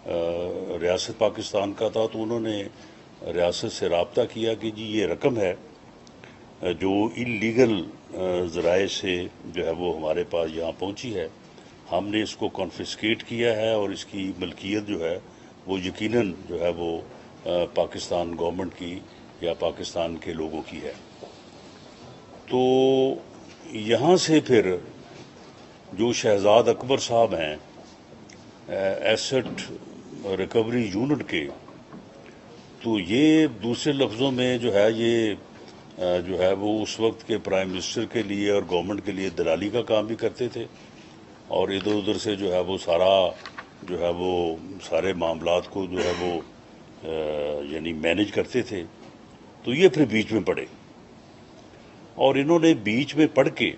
ریاست پاکستان کا تھا، تو انہوں نے ریاست سے رابطہ کیا کہ جی یہ رقم ہے جو انلیگل ذرائع سے جو ہے وہ ہمارے پاس یہاں پہنچی ہے، ہم نے اس کو کانفسکیٹ کیا ہے اور اس کی ملکیت جو ہے وہ یقیناً جو ہے وہ پاکستان گورنمنٹ کی یا پاکستان کے لوگوں کی ہے۔ تو یہاں سے پھر جو شہزاد اکبر صاحب ہیں ایسٹ ریکوری یونٹ کے، تو یہ دوسرے لفظوں میں جو ہے یہ جو ہے وہ اس وقت کے پرائم منسٹر کے لیے اور گورنمنٹ کے لیے دلالی کا کام بھی کرتے تھے، اور ادھر ادھر سے جو ہے وہ سارے معاملات کو جو ہے وہ یعنی مینج کرتے تھے۔ تو یہ پھر بیچ میں پڑے، اور انہوں نے بیچ میں پڑھ کے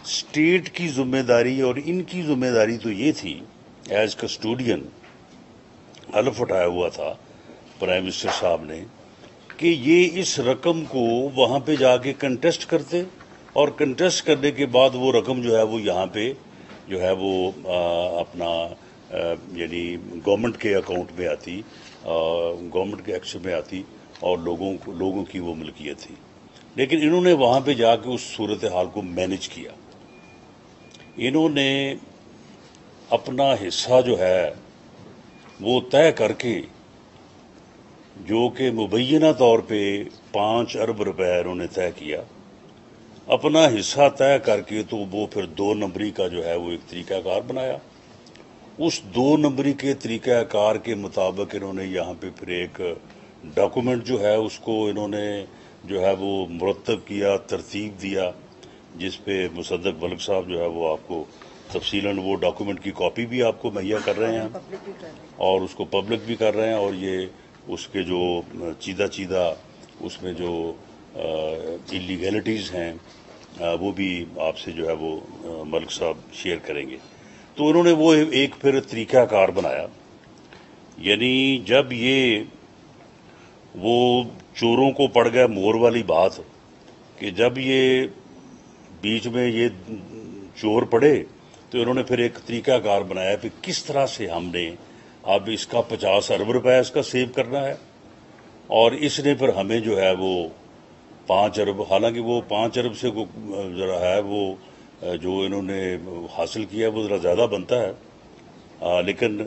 اسٹیٹ کی ذمہ داری، اور ان کی ذمہ داری تو یہ تھی ایز کسٹوڈین، حلف اٹھایا ہوا تھا پرائم منسٹر صاحب نے کہ یہ اس رقم کو وہاں پہ جا کے کنٹیسٹ کرتے، اور کنٹیسٹ کرنے کے بعد وہ رقم جو ہے وہ یہاں پہ جو ہے وہ اپنا یعنی گورنمنٹ کے اکاؤنٹ میں آتی، گورنمنٹ کے ایکشن میں آتی، اور لوگوں کی وہ ملکیت تھی۔ لیکن انہوں نے وہاں پہ جا کے اس صورتحال کو مینج کیا، انہوں نے اپنا حصہ جو ہے وہ طے کر کے، جو کہ مبینہ طور پہ 5 ارب روپے انہوں نے طے کیا، اپنا حصہ طے کر کے، تو وہ پھر 2 نمبری کا جو ہے وہ ایک طریقہ کار بنایا۔ اس 2 نمبری کے طریقہ کار کے مطابق انہوں نے یہاں پہ پھر ایک ڈاکومنٹ جو ہے اس کو انہوں نے جو ہے وہ مرتب کیا، ترتیب دیا، جس پہ مصدق ملک صاحب جو ہے وہ آپ کو تفصیلاً وہ ڈاکومنٹ کی کاپی بھی آپ کو مہیا کر رہے ہیں، اور اس کو پبلک بھی کر رہے ہیں، اور یہ اس کے جو چیدہ اس میں جو انلیگیلٹیز ہیں وہ بھی آپ سے جو ہے وہ ملک صاحب شیئر کریں گے۔ تو انہوں نے وہ ایک پھر طریقہ کار بنایا، یعنی جب یہ وہ چوروں کو پڑ گیا مور والی بات، کہ جب یہ بیچ میں یہ چور پڑے، تو انہوں نے پھر ایک طریقہ کار بنایا کہ کس طرح سے ہم نے اب اس کا 50 ارب روپے اس کا سیو کرنا ہے، اور اس نے پھر ہمیں جو ہے وہ 5 ارب، حالانکہ وہ 5 ارب سے ذرا ہے وہ جو انہوں نے حاصل کیا وہ ذرا زیادہ بنتا ہے، لیکن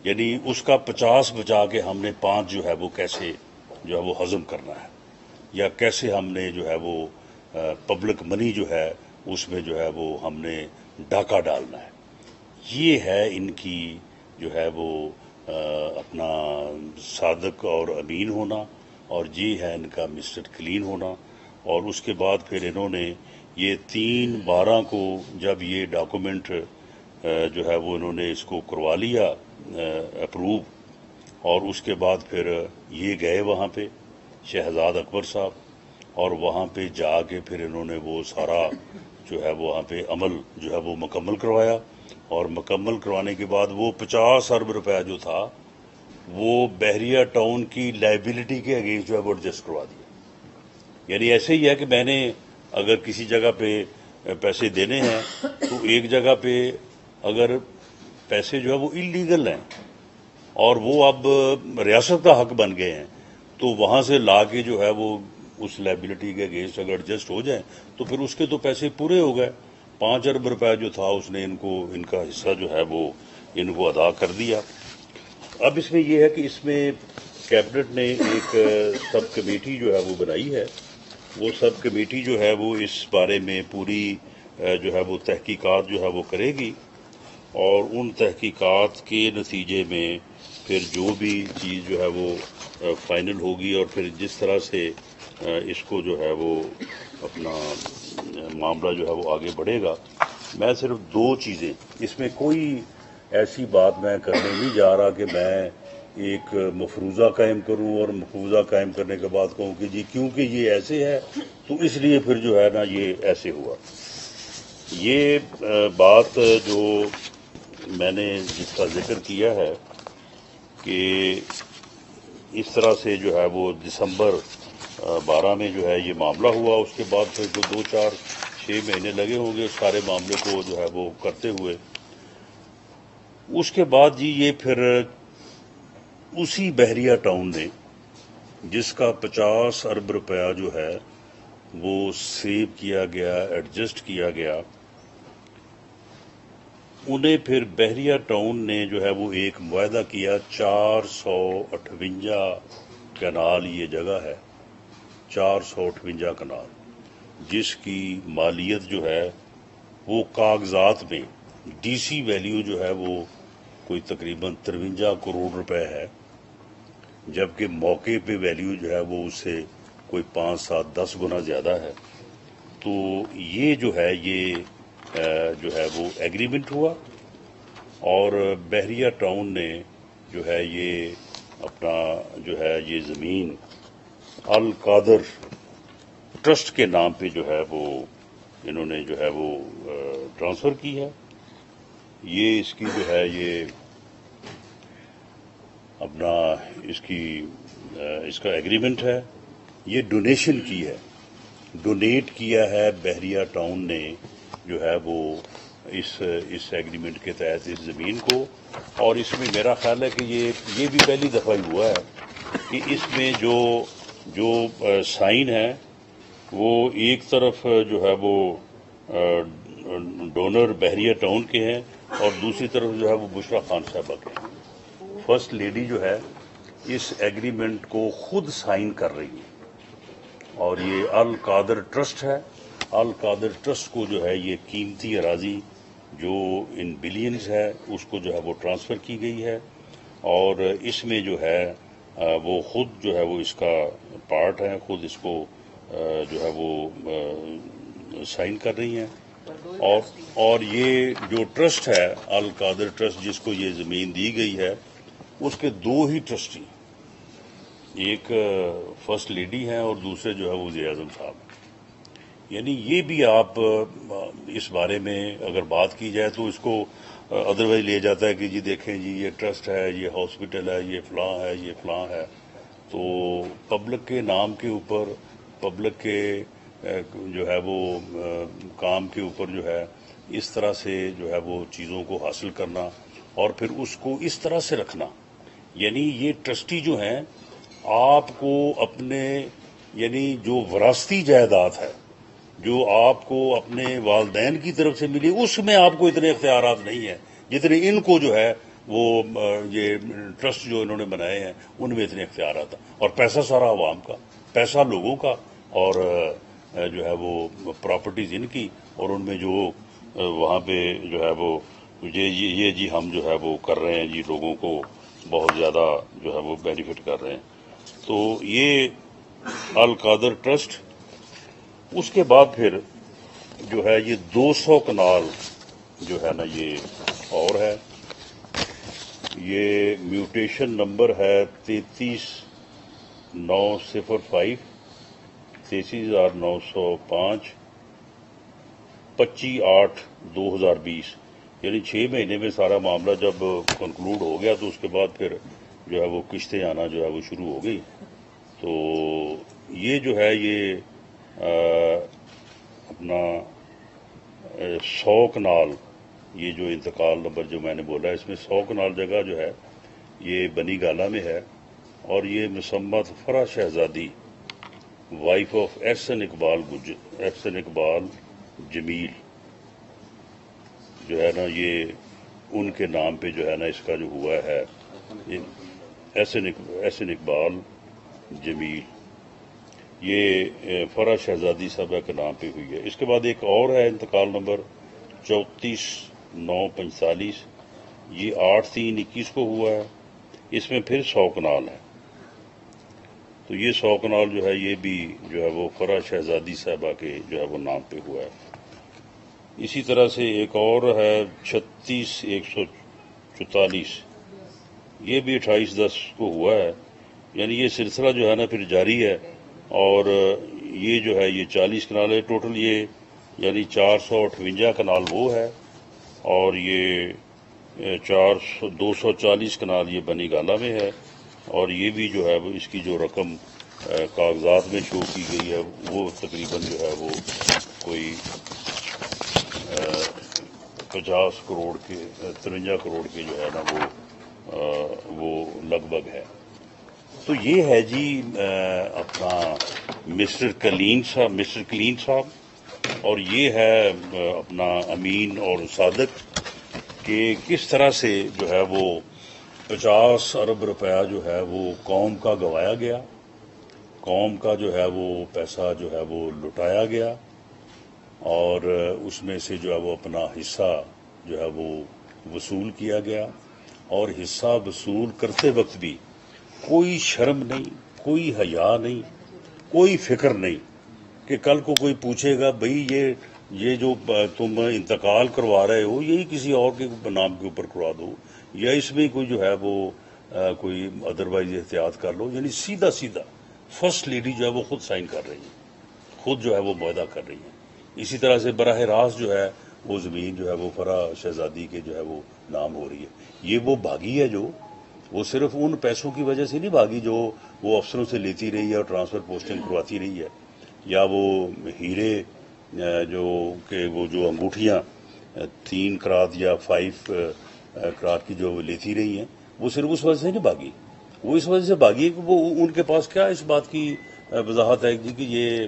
یعنی اس کا 50 بچا کے ہم نے 5 جو ہے وہ کیسے جو ہے وہ ہضم کرنا ہے، یا کیسے ہم نے جو ہے وہ پبلک منی جو ہے اس میں جو ہے وہ ہم نے ڈاکہ ڈالنا ہے۔ یہ ہے ان کی جو ہے وہ اپنا صادق اور امین ہونا، اور یہ ہے ان کا مسٹر کلین ہونا۔ اور اس کے بعد پھر انہوں نے یہ 3/12 کو جب یہ ڈاکومنٹ جو ہے وہ انہوں نے اس کو کروا لیا اپروو، اور اس کے بعد پھر یہ گئے وہاں پہ شہزاد اکبر صاحب، اور وہاں پہ جا کے پھر انہوں نے وہ سارا جو ہے وہاں پہ عمل جو ہے وہ مکمل کروایا، اور مکمل کروانے کے بعد وہ 50 ارب روپے جو تھا وہ بحریہ ٹاؤن کی لائبلٹی کے اگینسٹ جو ہے وہ ایڈجسٹ کروا دیا۔ یعنی ایسے ہی ہے کہ میں نے اگر کسی جگہ پہ پیسے دینے ہیں، تو ایک جگہ پہ اگر پیسے جو ہے وہ انلیگل ہیں اور وہ اب ریاست کا حق بن گئے ہیں، تو وہاں سے لا کے جو ہے وہ اس لائبلٹی کے اگینسٹ اگر ایڈجسٹ ہو جائیں تو پھر اس کے تو پیسے پورے ہو گئے۔ 5 ارب روپے جو تھا اس نے ان کا حصہ جو ہے وہ ان کو ادا کر دیا۔ اب اس میں یہ ہے کہ اس میں کیبنٹ نے ایک سب کمیٹی جو ہے وہ بنائی ہے، وہ سب کمیٹی جو ہے وہ اس بارے میں پوری جو ہے وہ تحقیقات جو ہے وہ کرے گی، اور ان تحقیقات کے نتیجے میں پھر جو بھی چیز جو ہے وہ فائنل ہوگی، اور پھر جس طرح سے اس کو جو ہے وہ اپنا معاملہ جو ہے وہ آگے بڑھے گا۔ میں صرف 2 چیزیں، اس میں کوئی ایسی بات میں کرنے نہیں جا رہا کہ میں ایک مفروضہ قائم کروں اور مفروضہ قائم کرنے کے بعد کہوں کہ جی کیونکہ یہ ایسے ہے تو اس لیے پھر جو ہے نا یہ ایسے ہوا۔ یہ بات جو میں نے جس کا ذکر کیا ہے کہ اس طرح سے جو ہے وہ دسمبر 12 میں جو ہے یہ معاملہ ہوا، اس کے بعد پھر جو 2-4-6 مہینے لگے ہوں گے اس سارے معاملے کو جو ہے وہ کرتے ہوئے۔ اس کے بعد جی یہ پھر اسی بحریہ ٹاؤن نے جس کا 50 ارب روپیہ جو ہے وہ سیو کیا گیا، ایڈجسٹ کیا گیا، انہیں پھر بحریہ ٹاؤن نے جو ہے وہ ایک معاہدہ کیا 458 کنال یہ جگہ ہے، 458 کنال، جس کی مالیت جو ہے وہ کاغذات میں ڈی سی ویلیو جو ہے وہ کوئی تقریباً 53 کروڑ روپے ہے، جبکہ موقع پہ ویلیو جو ہے وہ اس سے کوئی 5 7 10 گنا زیادہ ہے۔ تو یہ جو ہے یہ جو ہے وہ ایگریمنٹ ہوا، اور بحریہ ٹاؤن نے جو ہے یہ اپنا جو ہے یہ زمین القادر ٹرسٹ کے نام پہ جو ہے وہ انہوں نے جو ہے وہ ٹرانسفر کی ہے۔ یہ اس کی جو ہے یہ اپنا اس کا ایگریمنٹ ہے، یہ ڈونیشن کی ہے، ڈونیٹ کیا ہے بحریہ ٹاؤن نے جو ہے وہ اس ایگریمنٹ کے تحت اس زمین کو، اور اس میں میرا خیال ہے کہ یہ بھی پہلی دفعہ ہی ہوا ہے کہ اس میں جو سائن ہے وہ ایک طرف جو ہے وہ ڈونر بحریہ ٹاؤن کے ہیں اور دوسری طرف جو ہے وہ بشرا خان صاحبہ کے ہیں۔ فرسٹ لیڈی جو ہے اس ایگریمنٹ کو خود سائن کر رہی ہے، اور یہ القادر ٹرسٹ ہے۔ القادر ٹرسٹ کو جو ہے یہ قیمتی اراضی جو ان بلینز ہے اس کو جو ہے وہ ٹرانسفر کی گئی ہے، اور اس میں جو ہے وہ خود جو ہے وہ اس کا پارٹ ہے، خود اس کو جو ہے وہ سائن کر رہی ہیں۔ اور یہ جو ٹرسٹ ہے القادر ٹرسٹ جس کو یہ زمین دی گئی ہے، اس کے 2 ہی ٹرسٹی، ایک فرسٹ لیڈی ہیں اور دوسرے جو ہے وزیر اعظم صاحب۔ یعنی یہ بھی آپ اس بارے میں اگر بات کی جائے تو اس کو ادروائز لیا جاتا ہے کہ جی دیکھیں جی یہ ٹرسٹ ہے، یہ ہاسپٹل ہے، یہ فلاں ہے، یہ فلاں ہے، تو پبلک کے نام کے اوپر، پبلک کے جو ہے وہ کام کے اوپر جو ہے اس طرح سے جو ہے وہ چیزوں کو حاصل کرنا اور پھر اس کو اس طرح سے رکھنا، یعنی یہ ٹرسٹی جو ہیں آپ کو اپنے یعنی جو وراثتی جائیداد ہے جو آپ کو اپنے والدین کی طرف سے ملی اس میں آپ کو اتنے اختیارات نہیں ہیں جتنے ان کو جو ہے وہ یہ ٹرسٹ جو انہوں نے بنائے ہیں ان میں اتنے اختیارات ہیں، اور پیسہ سارا عوام کا، پیسہ لوگوں کا، اور جو ہے وہ پراپرٹیز ان کی، اور ان میں جو وہاں پہ جو ہے وہ یہ جی ہم جو ہے وہ کر رہے ہیں جی، لوگوں کو بہت زیادہ جو ہے وہ بینیفٹ کر رہے ہیں۔ تو یہ القادر ٹرسٹ، اس کے بعد پھر جو ہے یہ 200 کنال جو ہے نا یہ اور ہے، یہ میوٹیشن نمبر ہے 33905، 33,905، 25/8/2020، یعنی 6 مہینے میں سارا معاملہ جب کنکلوڈ ہو گیا تو اس کے بعد پھر جو ہے وہ قسطیں آنا جو ہے وہ شروع ہو گئی۔ تو یہ جو ہے یہ اپنا 100 کنال، یہ جو انتقال نمبر جو میں نے بولا اس میں 100 کنال جگہ جو ہے یہ بنی گالہ میں ہے، اور یہ مسمت فرح شہزادی وائف آف احسن اقبال جمیل جو ہے نا یہ ان کے نام پہ جو ہے نا اس کا جو ہوا ہے احسن اقبال جمیل، یہ فرح شہزادی صاحبہ کے نام پہ ہوئی ہے۔ اس کے بعد ایک اور ہے انتقال نمبر 34,945، یہ 8/3/21 کو ہوا ہے، اس میں پھر 100 کنال ہے۔ تو یہ 100 کنال جو ہے یہ بھی جو ہے وہ فرح شہزادی صاحبہ کے جو ہے وہ نام پہ ہوا ہے۔ اسی طرح سے ایک اور ہے 36,144، یہ بھی 28/10 کو ہوا ہے، یعنی یہ سلسلہ جو ہے نا پھر جاری ہے، اور یہ جو ہے یہ 40 کنال ہے ٹوٹل، یہ یعنی 458 کنال وہ ہے، اور یہ 240 کنال یہ بنی گالہ میں ہے، اور یہ بھی جو ہے وہ اس کی جو رقم کاغذات میں شو کی گئی ہے وہ تقریباً جو ہے وہ کوئی 50 کروڑ کے 53 کروڑ کے جو ہے نا وہ لگ بھگ ہے. تو یہ ہے جی اپنا مسٹر کلین صاحب اور یہ ہے اپنا امین اور صادق کہ کس طرح سے جو ہے وہ 50 ارب روپیہ جو ہے وہ قوم کا گوایا گیا، قوم کا جو ہے وہ پیسہ جو ہے وہ لٹایا گیا، اور اس میں سے جو ہے وہ اپنا حصہ جو ہے وہ وصول کیا گیا. اور حصہ وصول کرتے وقت بھی کوئی شرم نہیں، کوئی حیا نہیں، کوئی فکر نہیں کہ کل کو کوئی پوچھے گا بھئی یہ جو تم انتقال کروا رہے ہو یہی کسی اور کے نام کے اوپر کروا دو، یا اس میں کوئی جو ہے وہ کوئی ادروائز احتیاط کر لو. یعنی سیدھا فرسٹ لیڈی جو ہے وہ خود سائن کر رہی ہے، خود جو ہے وہ معاہدہ کر رہی ہے. اسی طرح سے براہ راست جو ہے وہ زمین جو ہے وہ فرح شہزادی کے جو ہے وہ نام ہو رہی ہے. یہ وہ بھاگی ہے جو وہ صرف ان پیسوں کی وجہ سے نہیں بھاگی جو وہ افسروں سے لیتی رہی ہے اور ٹرانسفر پوسٹنگ کرواتی رہی ہے، یا وہ ہیرے جو کہ وہ جو انگوٹھیاں 3 کرات یا 5 کرات کی جو لیتی رہی ہیں، وہ صرف اس وجہ سے نہیں بھاگی. وہ اس وجہ سے بھاگی کہ وہ ان کے پاس کیا اس بات کی وضاحت ہے جی کہ یہ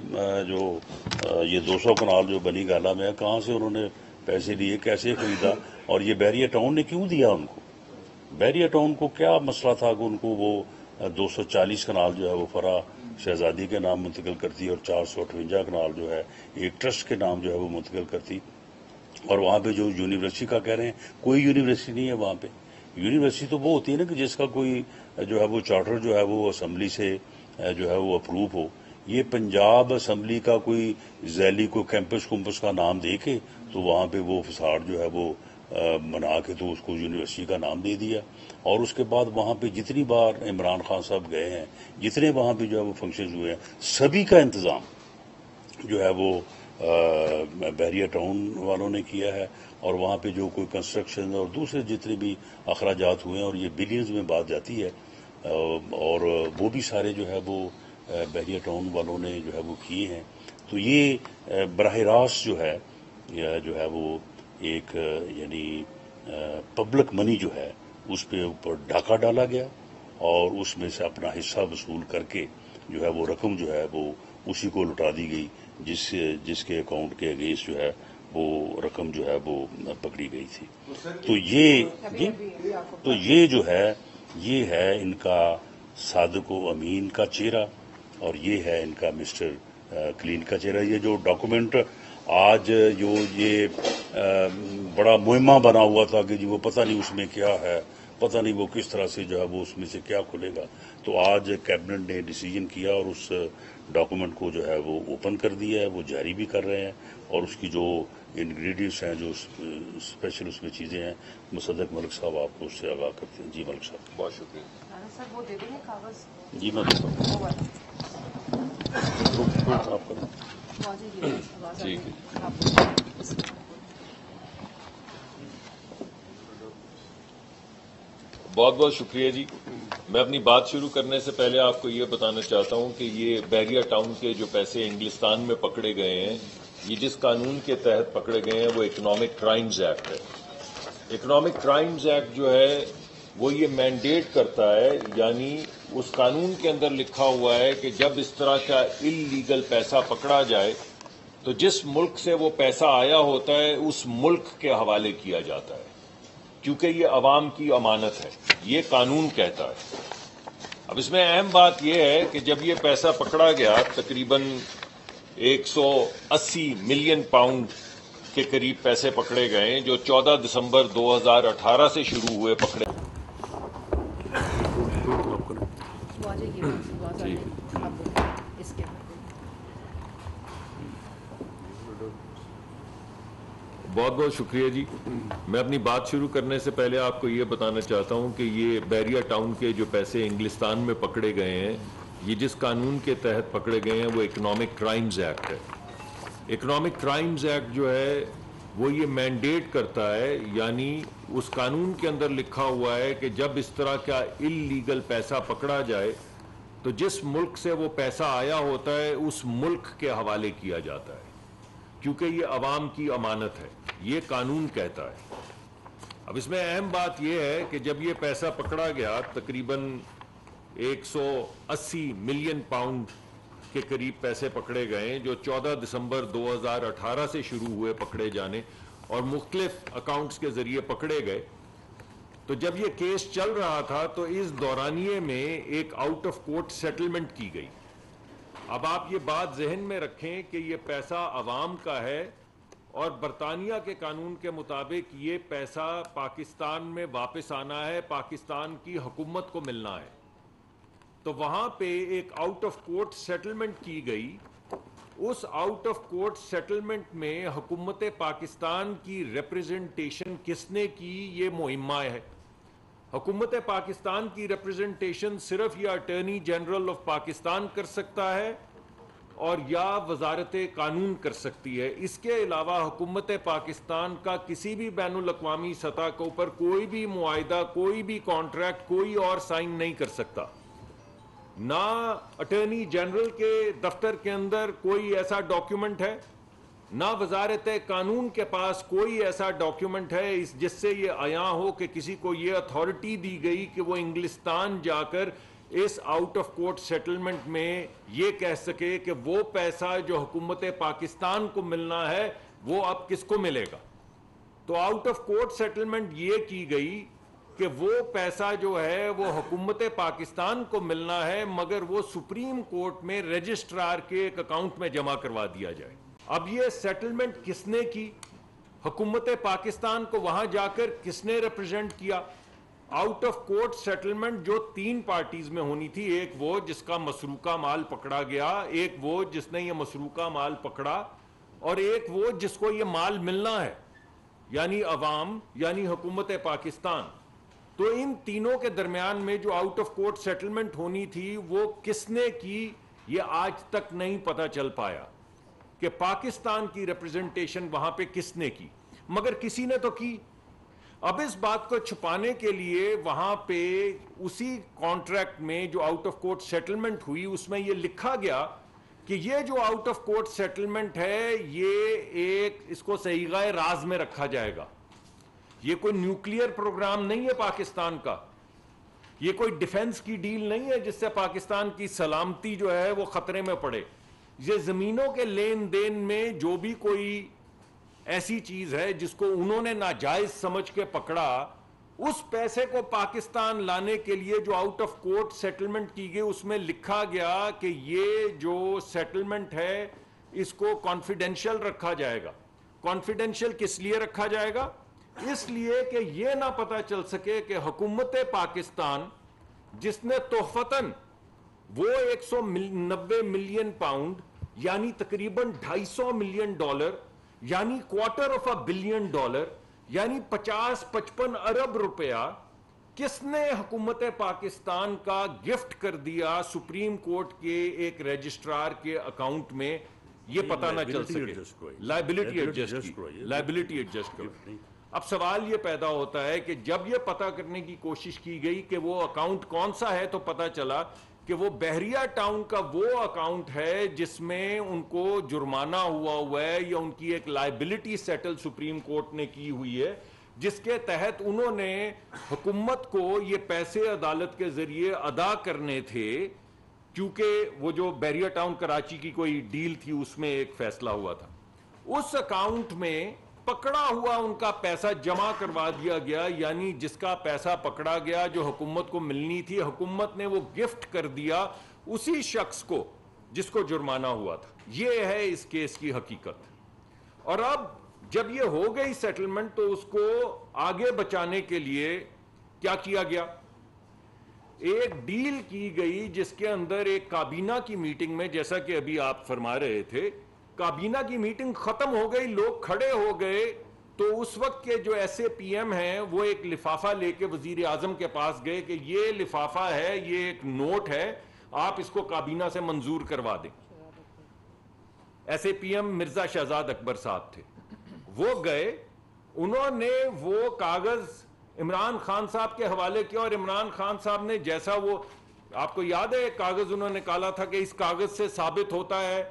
200 کنال جو بنی گالا میں ہے کہاں سے انہوں نے پیسے لیے، کیسے خریدا، اور یہ بیریا ٹاؤن نے کیوں دیا ان کو. بیریا ٹاؤن کو کیا مسئلہ تھا کہ ان کو وہ 240 کنال جو ہے وہ فرح شہزادی کے نام منتقل کرتی اور 458 کنال جو ہے ایک ٹرسٹ کے نام جو ہے وہ منتقل کرتی. اور وہاں پہ جو یونیورسٹی کا کہہ رہے ہیں، کوئی یونیورسٹی نہیں ہے وہاں پہ. یونیورسٹی تو وہ ہوتی ہے نا کہ جس کا کوئی جو ہے وہ چارٹر جو ہے وہ اسمبلی سے جو ہے وہ اپروو ہو. یہ پنجاب اسمبلی کا کوئی ذیلی کوئی کیمپس کا نام دے کے تو وہاں پہ وہ فساد جو ہے وہ بنا کے تو اس کو یونیورسٹی کا نام دے دیا. اور اس کے بعد وہاں پہ جتنی بار عمران خان صاحب گئے ہیں، جتنے وہاں پہ جو ہے وہ فنکشنز ہوئے ہیں، سبھی کا انتظام جو ہے وہ بیریا ٹاؤن والوں نے کیا ہے. اور وہاں پہ جو کوئی کنسٹرکشن اور دوسرے جتنے بھی اخراجات ہوئے ہیں، اور یہ بلینز میں بات جاتی ہے، اور وہ بھی سارے جو ہے وہ بیریا ٹاؤن والوں نے جو ہے وہ کیے ہیں. تو یہ براہ راست جو ہے وہ ایک یعنی پبلک منی جو ہے اس پہ اوپر ڈاکہ ڈالا گیا، اور اس میں سے اپنا حصہ وصول کر کے جو ہے وہ رقم جو ہے وہ اسی کو لٹا دی گئی جس کے اکاؤنٹ کے اگینسٹ جو ہے وہ رقم جو ہے وہ پکڑی گئی تھی. تو یہ جو ہے یہ ہے ان کا صادق و امین کا چہرہ، اور یہ ہے ان کا مسٹر کلین کا چہرہ. یہ جو ڈاکومنٹ آج جو یہ بڑا مہمہ بنا ہوا تھا کہ جی وہ پتہ نہیں اس میں کیا ہے، پتہ نہیں وہ کس طرح سے جو ہے وہ اس میں سے کیا کھلے گا، تو آج کیبنٹ نے ڈیسیجن کیا اور اس ڈاکومنٹ کو جو ہے وہ اوپن کر دیا ہے، وہ جاری بھی کر رہے ہیں. اور اس کی جو انگریڈینٹس ہیں، جو اسپیشل اس میں چیزیں ہیں، مصدق ملک صاحب آپ کو اس سے آگاہ کرتے ہیں. جی ملک صاحب. بہت شکریہ. سر وہ دے دیں گے کاغذ؟ جی میں آپ کریں. ٹھیک ہے. بہت بہت شکریہ جی. میں اپنی بات شروع کرنے سے پہلے آپ کو یہ بتانا چاہتا ہوں کہ یہ بیریا ٹاؤن کے جو پیسے انگلستان میں پکڑے گئے ہیں، یہ جس قانون کے تحت پکڑے گئے ہیں وہ اکنامک کرائمز ایکٹ ہے. اکنامک کرائمز ایکٹ جو ہے وہ یہ مینڈیٹ کرتا ہے، یعنی اس قانون کے اندر لکھا ہوا ہے کہ جب اس طرح کا انلیگل پیسہ پکڑا جائے تو جس ملک سے وہ پیسہ آیا ہوتا ہے اس ملک کے حوالے کیا جاتا ہے، کیونکہ یہ عوام کی امانت ہے، یہ قانون کہتا ہے. اب اس میں اہم بات یہ ہے کہ جب یہ پیسہ پکڑا گیا، تقریباً 180 ملین پاؤنڈ کے قریب پیسے پکڑے گئے جو 14 دسمبر 2018 سے شروع ہوئے پکڑے. بہت بہت شکریہ جی. میں اپنی بات شروع کرنے سے پہلے آپ کو یہ بتانا چاہتا ہوں کہ یہ بیریا ٹاؤن کے جو پیسے انگلستان میں پکڑے گئے ہیں، یہ جس قانون کے تحت پکڑے گئے ہیں وہ اکنامک کرائمز ایکٹ ہے. اکنامک کرائمز ایکٹ جو ہے وہ یہ مینڈیٹ کرتا ہے، یعنی اس قانون کے اندر لکھا ہوا ہے کہ جب اس طرح کا انلیگل پیسہ پکڑا جائے تو جس ملک سے وہ پیسہ آیا ہوتا ہے اس ملک کے حوالے کیا جاتا ہے، کیونکہ یہ عوام کی امانت ہے، یہ قانون کہتا ہے. اب اس میں اہم بات یہ ہے کہ جب یہ پیسہ پکڑا گیا تقریباً 180 ملین پاؤنڈ کے قریب پیسے پکڑے گئے جو 14 دسمبر 2018 سے شروع ہوئے پکڑے جانے اور مختلف اکاؤنٹس کے ذریعے پکڑے گئے. تو جب یہ کیس چل رہا تھا تو اس دورانیے میں ایک آؤٹ آف کورٹ سیٹلمنٹ کی گئی. اب آپ یہ بات ذہن میں رکھیں کہ یہ پیسہ عوام کا ہے اور برطانیہ کے قانون کے مطابق یہ پیسہ پاکستان میں واپس آنا ہے, پاکستان کی حکومت کو ملنا ہے. تو وہاں پہ ایک آؤٹ آف کورٹ سیٹلمنٹ کی گئی. اس آؤٹ آف کورٹ سیٹلمنٹ میں حکومت پاکستان کی ریپریزنٹیشن کس نے کی, یہ معمہ ہے. حکومت پاکستان کی ریپریزنٹیشن صرف یا اٹارنی جنرل آف پاکستان کر سکتا ہے اور یا وزارت قانون کر سکتی ہے. اس کے علاوہ حکومت پاکستان کا کسی بھی بین الاقوامی سطح کے اوپر کوئی بھی معاہدہ, کوئی بھی کانٹریکٹ کوئی اور سائن نہیں کر سکتا. نہ اٹارنی جنرل کے دفتر کے اندر کوئی ایسا ڈاکیومنٹ ہے, نہ وزارت قانون کے پاس کوئی ایسا ڈاکیومنٹ ہے جس سے یہ عیاں ہو کہ کسی کو یہ اتھارٹی دی گئی کہ وہ انگلستان جا کر اس آؤٹ آف کورٹ سیٹلمنٹ میں یہ کہہ سکے کہ وہ پیسہ جو حکومت پاکستان کو ملنا ہے وہ اب کس کو ملے گا. تو آؤٹ آف کورٹ سیٹلمنٹ یہ کی گئی کہ وہ پیسہ جو ہے وہ حکومت پاکستان کو ملنا ہے مگر وہ سپریم کورٹ میں رجسٹرار کے ایک اکاؤنٹ میں جمع کروا دیا جائے. اب یہ سیٹلمنٹ کس نے کی, حکومت پاکستان کو وہاں جا کر کس نے ریپرزینٹ کیا. آؤٹ آف کورٹ سیٹلمنٹ جو 3 پارٹیز میں ہونی تھی, ایک وہ جس کا مسروقہ مال پکڑا گیا, ایک وہ جس نے یہ مسروقہ مال پکڑا, اور ایک وہ جس کو یہ مال ملنا ہے یعنی عوام یعنی حکومت پاکستان. تو ان تینوں کے درمیان میں جو آؤٹ آف کورٹ سیٹلمنٹ ہونی تھی وہ کس نے کی یہ آج تک نہیں پتا چل پایا کہ پاکستان کی ریپریزنٹیشن وہاں پہ کس نے کی, مگر کسی نے تو کی. اب اس بات کو چھپانے کے لیے وہاں پہ اسی کانٹریکٹ میں جو آؤٹ آف کورٹ سیٹلمنٹ ہوئی اس میں یہ لکھا گیا کہ یہ جو آؤٹ آف کورٹ سیٹلمنٹ ہے یہ ایک اس کو صیغہ راز میں رکھا جائے گا. یہ کوئی نیوکلیئر پروگرام نہیں ہے پاکستان کا, یہ کوئی ڈیفنس کی ڈیل نہیں ہے جس سے پاکستان کی سلامتی جو ہے وہ خطرے میں پڑے. یہ زمینوں کے لین دین میں جو بھی کوئی ایسی چیز ہے جس کو انہوں نے ناجائز سمجھ کے پکڑا, اس پیسے کو پاکستان لانے کے لیے جو آؤٹ آف کورٹ سیٹلمنٹ کی گئی اس میں لکھا گیا کہ یہ جو سیٹلمنٹ ہے اس کو کانفیڈینشیل رکھا جائے گا. کانفیڈینشیل کس لیے رکھا جائے گا؟ اس لیے کہ یہ نہ پتا چل سکے کہ حکومت پاکستان جس نے تحفتاً وہ 190 ملین پاؤنڈ یعنی تقریباً $250 ملین یعنی $250 بلین یعنی 50-55 ارب روپیہ کس نے حکومت پاکستان کا گفٹ کر دیا سپریم کورٹ کے ایک رجسٹرار کے اکاؤنٹ میں, یہ پتہ نہ چل سکے. لائبلٹی ایڈجسٹ کرو. اب سوال یہ پیدا ہوتا ہے کہ جب یہ پتہ کرنے کی کوشش کی گئی کہ وہ اکاؤنٹ کون سا ہے تو پتہ چلا کہ وہ بحریہ ٹاؤن کا وہ اکاؤنٹ ہے جس میں ان کو جرمانہ ہوا ہے یا ان کی ایک لائبلٹی سیٹل سپریم کورٹ نے کی ہوئی ہے جس کے تحت انہوں نے حکومت کو یہ پیسے عدالت کے ذریعے ادا کرنے تھے, کیونکہ وہ جو بحریہ ٹاؤن کراچی کی کوئی ڈیل تھی اس میں ایک فیصلہ ہوا تھا. اس اکاؤنٹ میں پکڑا ہوا ان کا پیسہ جمع کروا دیا گیا, یعنی جس کا پیسہ پکڑا گیا جو حکومت کو ملنی تھی حکومت نے وہ گفٹ کر دیا اسی شخص کو جس کو جرمانہ ہوا تھا. یہ ہے اس کیس کی حقیقت. اور اب جب یہ ہو گئی سیٹلمنٹ تو اس کو آگے بچانے کے لیے کیا کیا گیا, ایک ڈیل کی گئی جس کے اندر ایک کابینہ کی میٹنگ میں, جیسا کہ ابھی آپ فرما رہے تھے, کابینہ کی میٹنگ ختم ہو گئی, لوگ کھڑے ہو گئے, تو اس وقت کے جو ایس اے پی ایم ہیں وہ ایک لفافہ لے کے وزیر اعظم کے پاس گئے کہ یہ لفافہ ہے, یہ ایک نوٹ ہے, آپ اس کو کابینہ سے منظور کروا دیں. S A P M Mirza Shahzad Akbar صاحب تھے, وہ گئے, انہوں نے وہ کاغذ عمران خان صاحب کے حوالے کیا اور عمران خان صاحب نے جیسا وہ, آپ کو یاد ہے ایک کاغذ انہوں نے نکالا تھا کہ اس کاغذ سے ثابت ہوتا ہے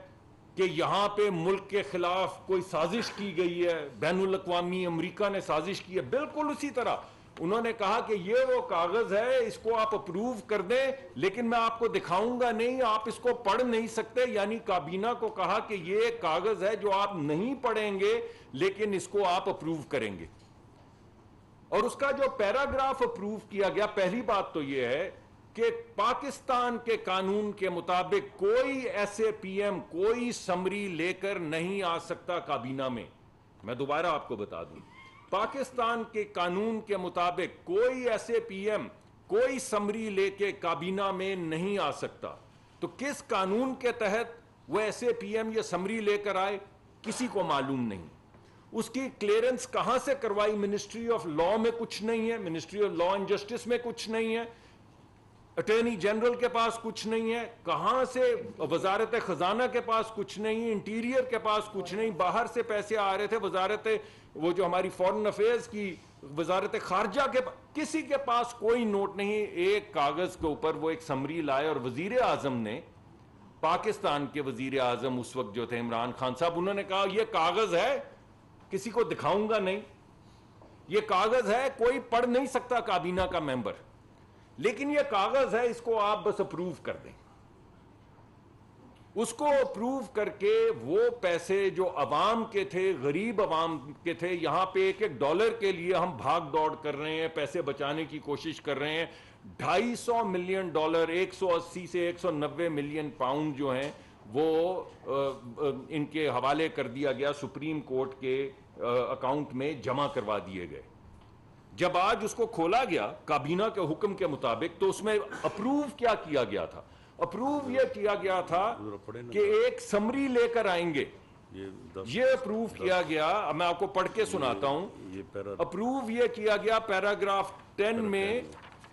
کہ یہاں پہ ملک کے خلاف کوئی سازش کی گئی ہے، بین الاقوامی امریکہ نے سازش کی ہے، بالکل اسی طرح انہوں نے کہا کہ یہ وہ کاغذ ہے، اس کو آپ اپروو کر دیں، لیکن میں آپ کو دکھاؤں گا نہیں، آپ اس کو پڑھ نہیں سکتے. یعنی کابینہ کو کہا کہ یہ کاغذ ہے جو آپ نہیں پڑھیں گے لیکن اس کو آپ اپروو کریں گے. اور اس کا جو پیراگراف اپروو کیا گیا، پہلی بات تو یہ ہے کہ پاکستان کے قانون کے مطابق کوئی ایسے پی ایم کوئی سمری لے کر نہیں آ سکتا کابینہ میں. میں دوبارہ آپ کو بتا دوں، پاکستان کے قانون کے مطابق کوئی ایسے پی ایم کوئی سمری لے کے کابینہ میں نہیں آ سکتا. تو کس قانون کے تحت وہ ایسے پی ایم یہ سمری لے کر آئے، کسی کو معلوم نہیں. اس کی کلیئرنس کہاں سے کروائی؟ منسٹری آف لا میں کچھ نہیں ہے، ministry of law and justice میں کچھ نہیں ہے، اٹارنی جنرل کے پاس کچھ نہیں ہے، کہاں سے وزارت خزانہ کے پاس کچھ نہیں، انٹیریئر کے پاس کچھ نہیں، باہر سے پیسے آ رہے تھے، وزارت وہ جو ہماری فورن افیئرز کی وزارت خارجہ کے کسی کے پاس کوئی نوٹ نہیں. ایک کاغذ کے اوپر وہ ایک سمری لائے اور وزیر اعظم نے، پاکستان کے وزیر اعظم اس وقت جو تھے عمران خان صاحب، انہوں نے کہا یہ کاغذ ہے، کسی کو دکھاؤں گا نہیں، یہ کاغذ ہے، کوئی پڑھ نہیں سکتا کابینہ کا ممبر، لیکن یہ کاغذ ہے، اس کو آپ بس اپروو کر دیں. اس کو اپروو کر کے وہ پیسے جو عوام کے تھے، غریب عوام کے تھے، یہاں پہ ایک ایک ڈالر کے لیے ہم بھاگ دوڑ کر رہے ہیں، پیسے بچانے کی کوشش کر رہے ہیں. $250 ملین، 180 سے 190 ملین پاؤنڈ جو ہیں وہ ان کے حوالے کر دیا گیا، سپریم کورٹ کے اکاؤنٹ میں جمع کروا دیے گئے. جب آج اس کو کھولا گیا کابینہ کے حکم کے مطابق تو اس میں اپروو کیا کیا گیا تھا؟ اپروو یہ کیا گیا تھا کہ ایک سمری لے کر آئیں گے، یہ اپروو کیا گیا. میں آپ کو پڑھ کے سناتا ہوں. اپروو یہ کیا گیا پیراگراف 10 میں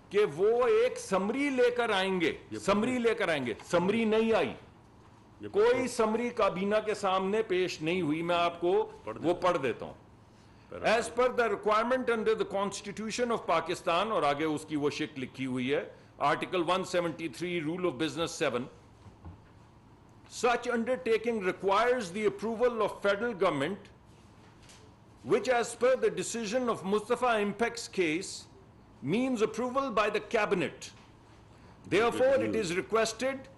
کہ وہ ایک سمری لے کر آئیں گے، سمری لے کر آئیں گے. سمری نہیں آئی، کوئی سمری کابینہ کے سامنے پیش نہیں ہوئی. میں آپ کو وہ پڑھ دیتا ہوں. As per the requirement under the Constitution of Pakistan، اور آگے اس کی وہ شکل لکھی ہوئی ہے، Article 173 Rule of Business 7، such undertaking requires the approval of federal government, which as per the decision of Mustafa Impek's case means approval by the cabinet. Therefore it is requested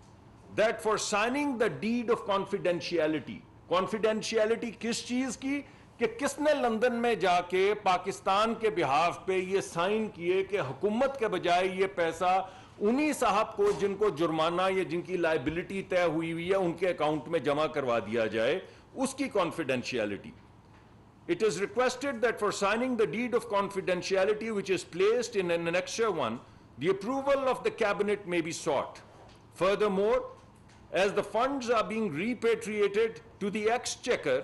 that for signing the deed of confidentiality، confidentiality کس چیز کی؟ کہ کس نے London میں جا کے پاکستان کے بہاف پہ یہ سائن کیے کہ حکومت کے بجائے یہ پیسہ انہی صاحب کو جن کو جرمانہ یا جن کی لائبلٹی طے ہوئی ہوئی ہے ان کے اکاؤنٹ میں جمع کروا دیا جائے، اس کی confidentiality. It is requested that for signing the deed of confidentiality which is placed in Annexure 1, the approval of the cabinet may be sought. Furthermore, as the funds are being repatriated to the exchequer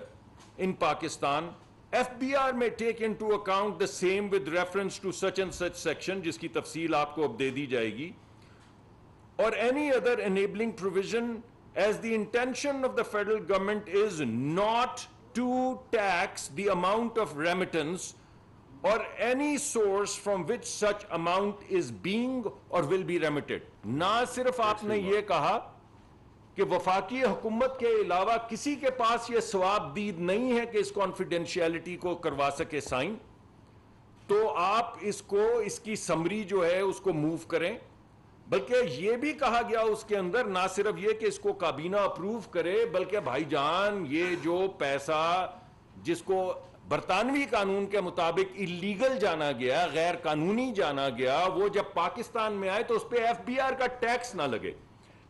in Pakistan, FBR may take into account the same with reference to such and such section، جس کی تفصیل آپ کو اب دے دی جائے گی، or any other enabling provision, as the intention of the federal government is not to tax the amount of remittance or any source from which such amount is being or will be remitted. نہ صرف آپ نے یہ کہا کہ وفاقی حکومت کے علاوہ کسی کے پاس یہ ثواب دید نہیں ہے کہ اس کانفیڈینشیلٹی کو کروا سکے سائن، تو آپ اس کو، اس کی سمری جو ہے اس کو موو کریں. بلکہ یہ بھی کہا گیا اس کے اندر، نہ صرف یہ کہ اس کو کابینہ اپروو کرے، بلکہ بھائی جان یہ جو پیسہ جس کو برطانوی قانون کے مطابق اللیگل جانا گیا، غیر قانونی جانا گیا، وہ جب پاکستان میں آئے تو اس پہ ایف بی آر کا ٹیکس نہ لگے.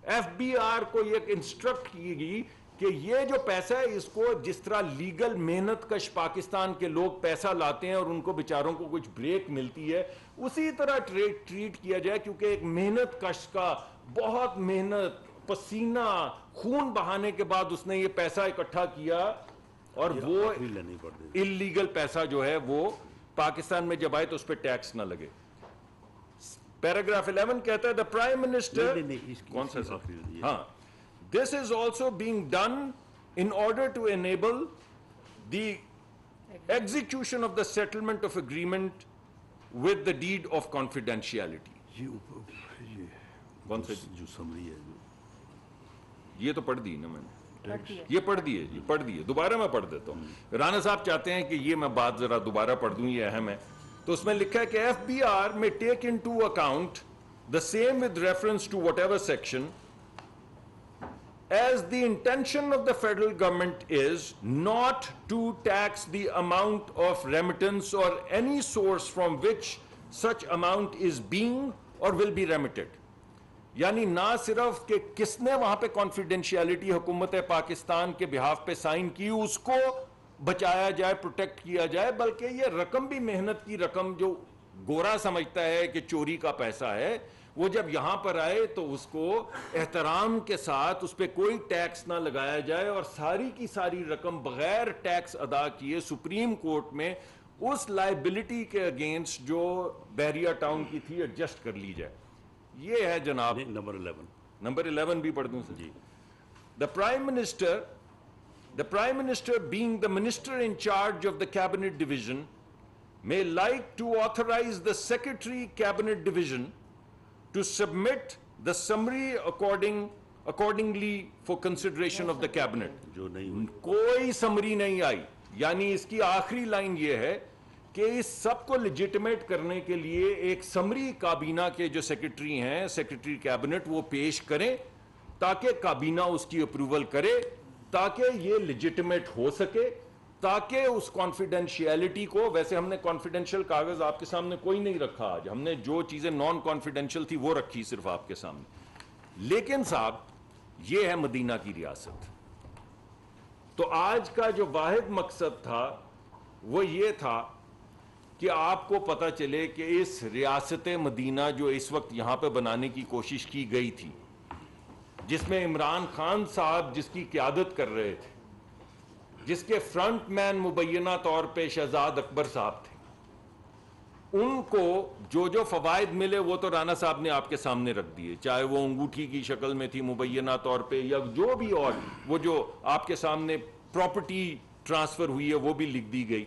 ایف بی آر کو یہ انسٹرکٹ کی گئی کہ یہ جو پیسہ ہے اس کو جس طرح لیگل محنت کش پاکستان کے لوگ پیسہ لاتے ہیں اور ان کو بیچاروں کو کچھ بریک ملتی ہے، اسی طرح ٹریٹ کیا جائے، کیونکہ ایک محنت کش کا بہت محنت، پسینہ، خون بہانے کے بعد اس نے یہ پیسہ اکٹھا کیا اور وہ اللیگل پیسہ جو ہے وہ پاکستان میں جب آئے تو اس پہ ٹیکس نہ لگے. پیراگراف 11 کہتا ہے the Prime Minister، کون سا ہاں، this is also being done in order to enable the execution of the settlement of agreement with the deed of confidentiality. کون سا جو سمری ہے یہ تو پڑھ دی نا میں نے. یہ پڑھ دیے دوبارہ میں پڑھ دیتا ہوں. رانا صاحب چاہتے ہیں کہ یہ میں بات ذرا دوبارہ پڑھ دوں, یہ اہم ہے. تو اس میں لکھا ہے کہ FBR may take into account the same with reference to whatever section as the intention of the federal government is not to tax the amount of remittance or any source from which such amount is being or will be remitted. یعنی نہ صرف کہ کس نے وہاں پہ confidentiality حکومت پاکستان کے بہاف پہ سائن کی اس کو بچایا جائے, پروٹیکٹ کیا جائے, بلکہ یہ رقم بھی محنت کی رقم جو گورا سمجھتا ہے کہ چوری کا پیسہ ہے, وہ جب یہاں پر آئے تو اس کو احترام کے ساتھ اس پہ کوئی ٹیکس نہ لگایا جائے اور ساری کی ساری رقم بغیر ٹیکس ادا کیے سپریم کورٹ میں اس لائبلٹی کے اگینسٹ جو بحریہ ٹاؤن کی تھی ایڈجسٹ کر لی جائے. یہ ہے جناب نمبر 11 بھی پڑھ دوں سر جی. The Prime Minister being the minister in charge of the Cabinet Division may like to authorize the Secretary Cabinet Division to submit the summary accordingly for consideration of the Cabinet. جو نہیں کوئی summary نہیں آئی, یعنی اس کی آخری line یہ ہے کہ اس سب کو لیجیٹمیٹ کرنے کے لیے ایک سمری کابینہ کے جو سیکرٹری ہیں, سیکرٹری کیبنٹ, وہ پیش کریں تاکہ کابینہ اس کی اپروول کرے, تاکہ یہ لیجیٹمیٹ ہو سکے, تاکہ اس کانفیڈینشیلٹی کو, ویسے ہم نے کانفیڈینشیل کاغذ آپ کے سامنے کوئی نہیں رکھا آج, ہم نے جو چیزیں نان کانفیڈینشیل تھی وہ رکھی صرف آپ کے سامنے. لیکن صاحب یہ ہے مدینہ کی ریاست. تو آج کا جو واحد مقصد تھا وہ یہ تھا کہ آپ کو پتہ چلے کہ اس ریاست مدینہ جو اس وقت یہاں پہ بنانے کی کوشش کی گئی تھی, جس میں عمران خان صاحب جس کی قیادت کر رہے تھے, جس کے فرنٹ مین مبینہ طور پہ شہزاد اکبر صاحب تھے, ان کو جو فوائد ملے وہ تو رانا صاحب نے آپ کے سامنے رکھ دیے, چاہے وہ انگوٹھی کی شکل میں تھی مبینہ طور پہ یا جو بھی, اور وہ جو آپ کے سامنے پراپرٹی ٹرانسفر ہوئی ہے وہ بھی لکھ دی گئی.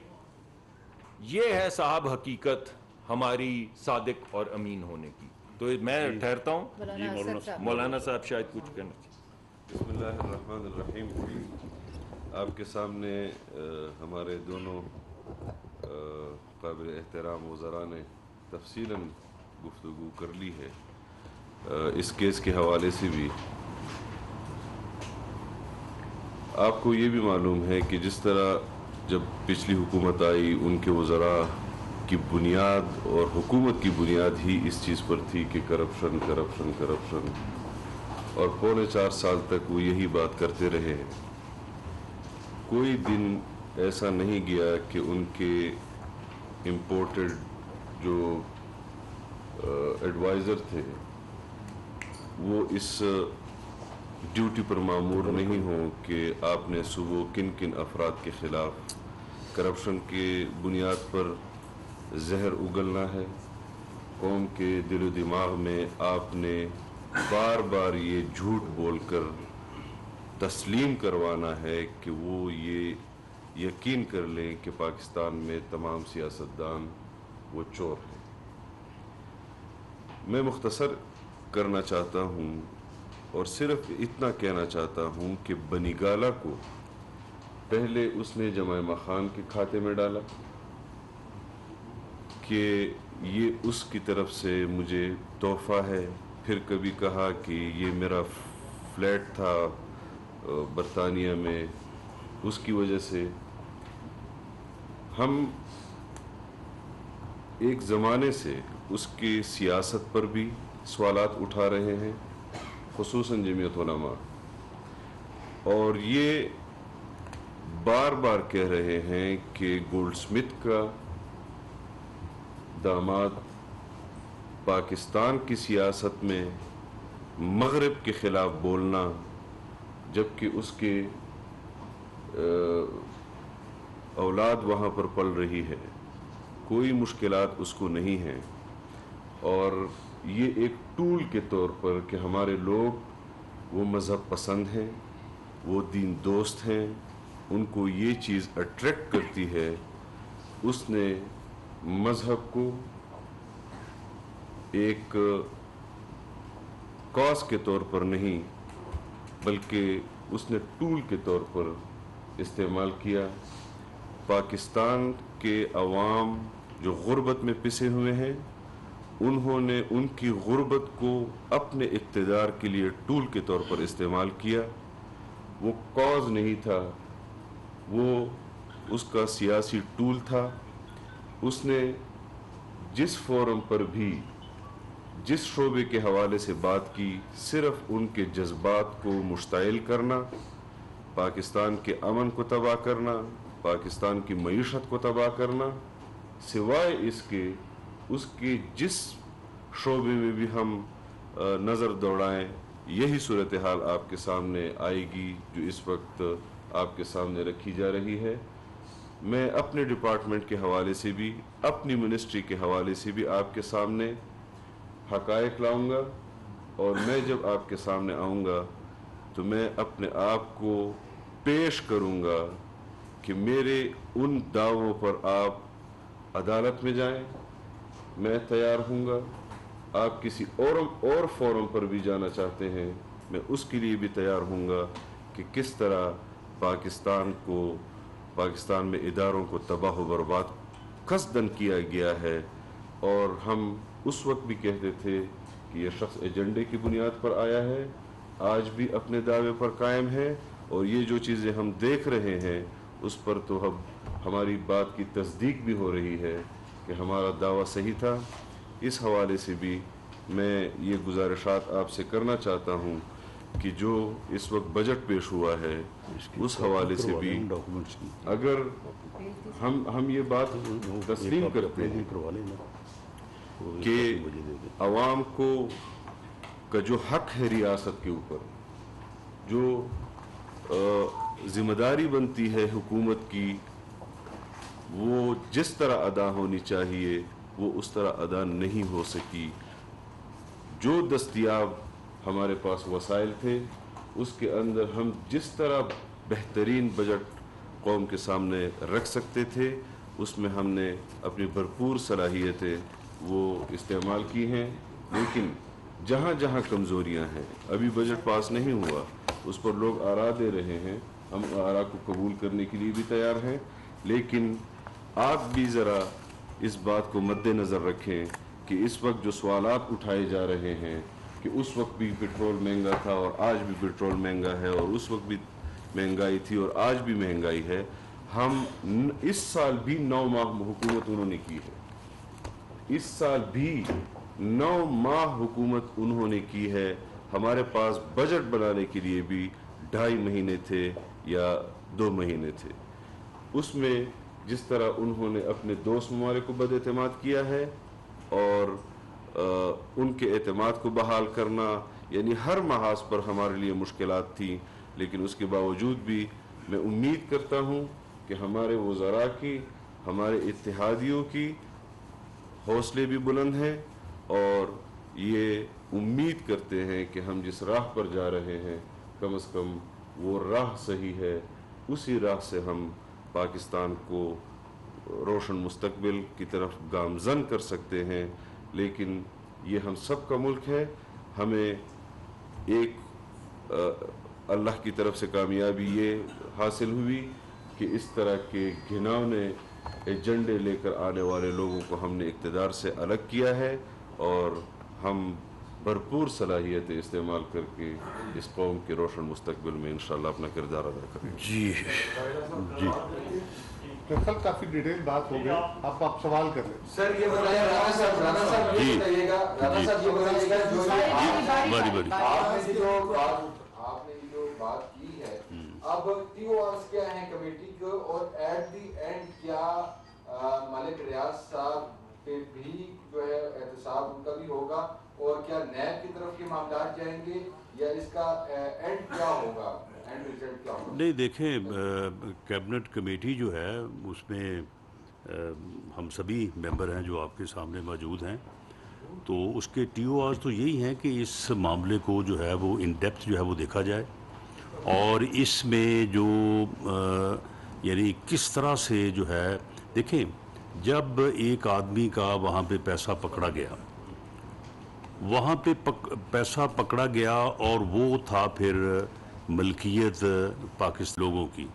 یہ ہے صاحب حقیقت ہماری صادق اور امین ہونے کی. تو میں ٹھہرتا ہوں, مولانا صاحب شاید کچھ کہنا چاہیے. بسم اللہ الرحمن الرحیم. آپ کے سامنے ہمارے دونوں قابل احترام وزراء نے تفصیلاً گفتگو کر لی ہے. اس کیس کے حوالے سے بھی آپ کو یہ بھی معلوم ہے کہ جس طرح جب پچھلی حکومت آئی ان کے وزراء کی بنیاد اور حکومت کی بنیاد ہی اس چیز پر تھی کہ کرپشن کرپشن کرپشن, اور پونے 4 سال تک وہ یہی بات کرتے رہے. کوئی دن ایسا نہیں گیا کہ ان کے امپورٹڈ جو ایڈوائزر تھے وہ اس ڈیوٹی پر مامور نہیں ہوں کہ آپ نے صبح کن کن افراد کے خلاف کرپشن کے بنیاد پر زہر اگلنا ہے. قوم کے دل و دماغ میں آپ نے بار بار یہ جھوٹ بول کر تسلیم کروانا ہے کہ وہ یہ یقین کر لیں کہ پاکستان میں تمام سیاستدان وہ چور ہیں. میں مختصر کرنا چاہتا ہوں اور صرف اتنا کہنا چاہتا ہوں کہ بنی گالہ کو پہلے اس نے جمائمہ خان کے کھاتے میں ڈالا کہ یہ اس کی طرف سے مجھے تحفہ ہے, پھر کبھی کہا کہ یہ میرا فلیٹ تھا برطانیہ میں, اس کی وجہ سے ہم ایک زمانے سے اس کی سیاست پر بھی سوالات اٹھا رہے ہیں, خصوصاً جمعیت علماء, اور یہ بار بار کہہ رہے ہیں کہ گولڈ سمتھ کا داماد پاکستان کی سیاست میں مغرب کے خلاف بولنا جبکہ اس کے اولاد وہاں پر پل رہی ہے, کوئی مشکلات اس کو نہیں ہیں, اور یہ ایک ٹول کے طور پر کہ ہمارے لوگ وہ مذہب پسند ہیں, وہ دین دوست ہیں, ان کو یہ چیز اٹریکٹ کرتی ہے. اس نے مذہب کو ایک کاز کے طور پر نہیں بلکہ اس نے ٹول کے طور پر استعمال کیا۔ پاکستان کے عوام جو غربت میں پسے ہوئے ہیں، انہوں نے ان کی غربت کو اپنے اقتدار کے لیے ٹول کے طور پر استعمال کیا۔ وہ کاز نہیں تھا، وہ اس کا سیاسی ٹول تھا۔ اس نے جس فورم پر بھی جس شعبے کے حوالے سے بات کی، صرف ان کے جذبات کو مشتعل کرنا، پاکستان کے امن کو تباہ کرنا، پاکستان کی معیشت کو تباہ کرنا، سوائے اس کے جس شعبے میں بھی ہم نظر دوڑائیں یہی صورتحال آپ کے سامنے آئے گی جو اس وقت آپ کے سامنے رکھی جا رہی ہے۔ میں اپنے ڈپارٹمنٹ کے حوالے سے بھی، اپنی منسٹری کے حوالے سے بھی آپ کے سامنے حقائق لاؤں گا، اور میں جب آپ کے سامنے آؤں گا تو میں اپنے آپ کو پیش کروں گا کہ میرے ان دعووں پر آپ عدالت میں جائیں، میں تیار ہوں گا۔ آپ کسی اور فورم پر بھی جانا چاہتے ہیں، میں اس کے لیے بھی تیار ہوں گا کہ کس طرح پاکستان میں اداروں کو تباہ و برباد قصداً کیا گیا ہے۔ اور ہم اس وقت بھی کہتے تھے کہ یہ شخص ایجنڈے کی بنیاد پر آیا ہے، آج بھی اپنے دعوے پر قائم ہے، اور یہ جو چیزیں ہم دیکھ رہے ہیں اس پر تو اب ہماری بات کی تصدیق بھی ہو رہی ہے کہ ہمارا دعویٰ صحیح تھا۔ اس حوالے سے بھی میں یہ گزارشات آپ سے کرنا چاہتا ہوں کہ جو اس وقت بجٹ پیش ہوا ہے اس حوالے سے بھی اگر ہم یہ بات تسلیم کرتے ہیں کہ عوام کا جو حق ہے ریاست کے اوپر، جو ذمہ داری بنتی ہے حکومت کی، وہ جس طرح ادا ہونی چاہیے وہ اس طرح ادا نہیں ہو سکی۔ جو دستیاب ہمارے پاس وسائل تھے اس کے اندر ہم جس طرح بہترین بجٹ قوم کے سامنے رکھ سکتے تھے اس میں ہم نے اپنی بھرپور صلاحیتیں وہ استعمال کی ہیں، لیکن جہاں جہاں کمزوریاں ہیں، ابھی بجٹ پاس نہیں ہوا، اس پر لوگ آراء دے رہے ہیں، ہم آراء کو قبول کرنے کے لیے بھی تیار ہیں، لیکن آپ بھی ذرا اس بات کو مد نظر رکھیں کہ اس وقت جو سوالات اٹھائے جا رہے ہیں کہ اس وقت بھی پٹرول مہنگا تھا اور آج بھی پٹرول مہنگا ہے، اور اس وقت بھی مہنگائی تھی اور آج بھی مہنگائی ہے، ہم اس سال بھی 9 ماہ حکومت انہوں نے کی ہے، اس سال بھی 9 ماہ حکومت انہوں نے کی ہے۔ ہمارے پاس بجٹ بنانے کے لیے بھی 2.5 مہینے تھے یا 2 مہینے تھے۔ اس میں جس طرح انہوں نے اپنے دوست ممالک کو بد اعتماد کیا ہے اور ان کے اعتماد کو بحال کرنا، یعنی ہر محاذ پر ہمارے لیے مشکلات تھیں، لیکن اس کے باوجود بھی میں امید کرتا ہوں کہ ہمارے وزراء کی، ہمارے اتحادیوں کی حوصلے بھی بلند ہیں، اور یہ امید کرتے ہیں کہ ہم جس راہ پر جا رہے ہیں کم از کم وہ راہ صحیح ہے، اسی راہ سے ہم پاکستان کو روشن مستقبل کی طرف گامزن کر سکتے ہیں۔ لیکن یہ ہم سب کا ملک ہے، ہمیں ایک اللہ کی طرف سے کامیابی یہ حاصل ہوئی کہ اس طرح کے گھناؤنے ایجنڈے لے کر آنے والے لوگوں کو ہم نے اقتدار سے الگ کیا ہے، اور ہم بھرپور صلاحیتیں استعمال کر کے اس قوم کے روشن مستقبل میں انشاءاللہ اپنا کردار ادا کریں گے۔ جی کل کافی ڈیٹیل بات ہو گئی، آپ سوال کر لیں۔ سر یہ بتائیے، رانا صاحب یہ بتائیے گا، رانا صاحب یہ بتائیے گا جو آپ نے جو بات کی ہے، اب TORs کیا ہیں کمیٹی کو، اور ایٹ دی اینڈ کیا ملک ریاض صاحب پہ بھی جو ہے احتساب ان کا بھی ہوگا، اور کیا نیب کی طرف کے معاملات جائیں گے، یا اس کا اینڈ کیا ہوگا، اینڈ ریزلٹ کیا ہوگا؟ نہیں دیکھیں، کیبنٹ کمیٹی جو ہے اس میں ہم سبھی ممبر ہیں جو آپ کے سامنے موجود ہیں، تو اس کے TORs تو یہی ہیں کہ اس معاملے کو جو ہے وہ ان ڈیپتھ جو ہے وہ دیکھا جائے، اور اس میں جو یعنی کس طرح سے جو ہے، دیکھیں جب ایک آدمی کا وہاں پہ پیسہ پکڑا گیا، وہاں پہ پیسہ پکڑا گیا اور وہ تھا پھر ملکیت پاکستان لوگوں کی.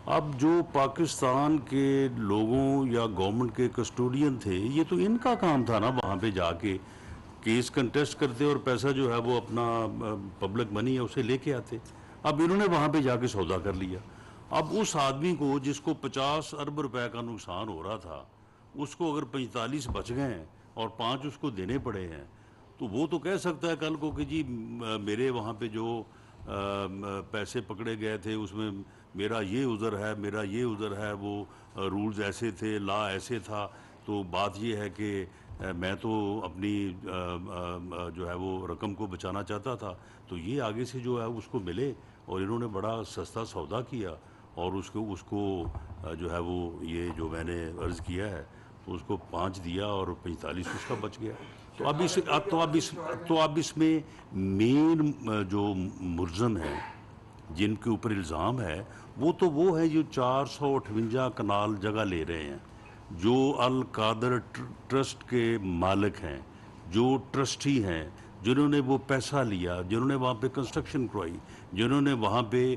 اب جو پاکستان کے لوگوں یا گورنمنٹ کے کسٹوڈین تھے یہ تو ان کا کام تھا نا وہاں پہ جا کے کیس کنٹیسٹ کرتے اور پیسہ جو ہے وہ اپنا پبلک منی ہے اسے لے کے آتے. اب انہوں نے وہاں پہ جا کے سودا کر لیا. اب اس آدمی کو جس کو 50 ارب روپے کا نقصان ہو رہا تھا اس کو اگر 45 بچ گئے ہیں اور 5 اس کو دینے پڑے ہیں تو وہ تو کہہ سکتا ہے کل کو کہ جی میرے وہاں پہ جو پیسے پکڑے گئے تھے اس میں میرا یہ عذر ہے میرا یہ عذر ہے وہ رولز ایسے تھے لا ایسے تھا. تو بات یہ ہے کہ میں تو اپنی جو ہے وہ رقم کو بچانا چاہتا تھا تو یہ آگے سے جو ہے اس کو ملے اور انہوں نے بڑا سستا سودا کیا اور اس کو جو ہے وہ یہ جو میں نے عرض کیا ہے تو اس کو 5 دیا اور 45 اس کا بچ گیا. تو اب اس میں مین جو ملزم ہیں جن کے اوپر الزام ہے وہ ہے جو 458 کنال جگہ لے رہے ہیں جو القادر ٹرسٹ کے مالک ہیں جو ٹرسٹی ہیں جنہوں نے وہ پیسہ لیا جنہوں نے وہاں پہ کنسٹرکشن کروائی جنہوں نے وہاں پہ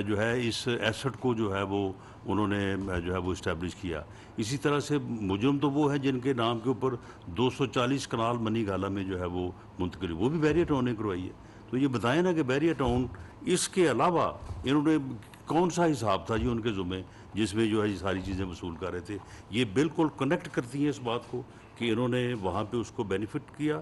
جو ہے اس ایسٹ کو جو ہے وہ انہوں نے جو ہے وہ اسٹیبلش کیا. اسی طرح سے مجرم تو وہ ہیں جن کے نام کے اوپر 240 کنال منی گالا میں جو ہے وہ منتقل وہ بھی بیریئر ٹاؤن نے کروائی ہے. تو یہ بتائیں نا کہ بیریئر ٹاؤن اس کے علاوہ انہوں نے کون سا حساب تھا جی ان کے ذمہ جس میں جو ہے یہ ساری چیزیں وصول کر رہے تھے. یہ بالکل کنیکٹ کرتی ہیں اس بات کو کہ انہوں نے وہاں پہ اس کو بینیفٹ کیا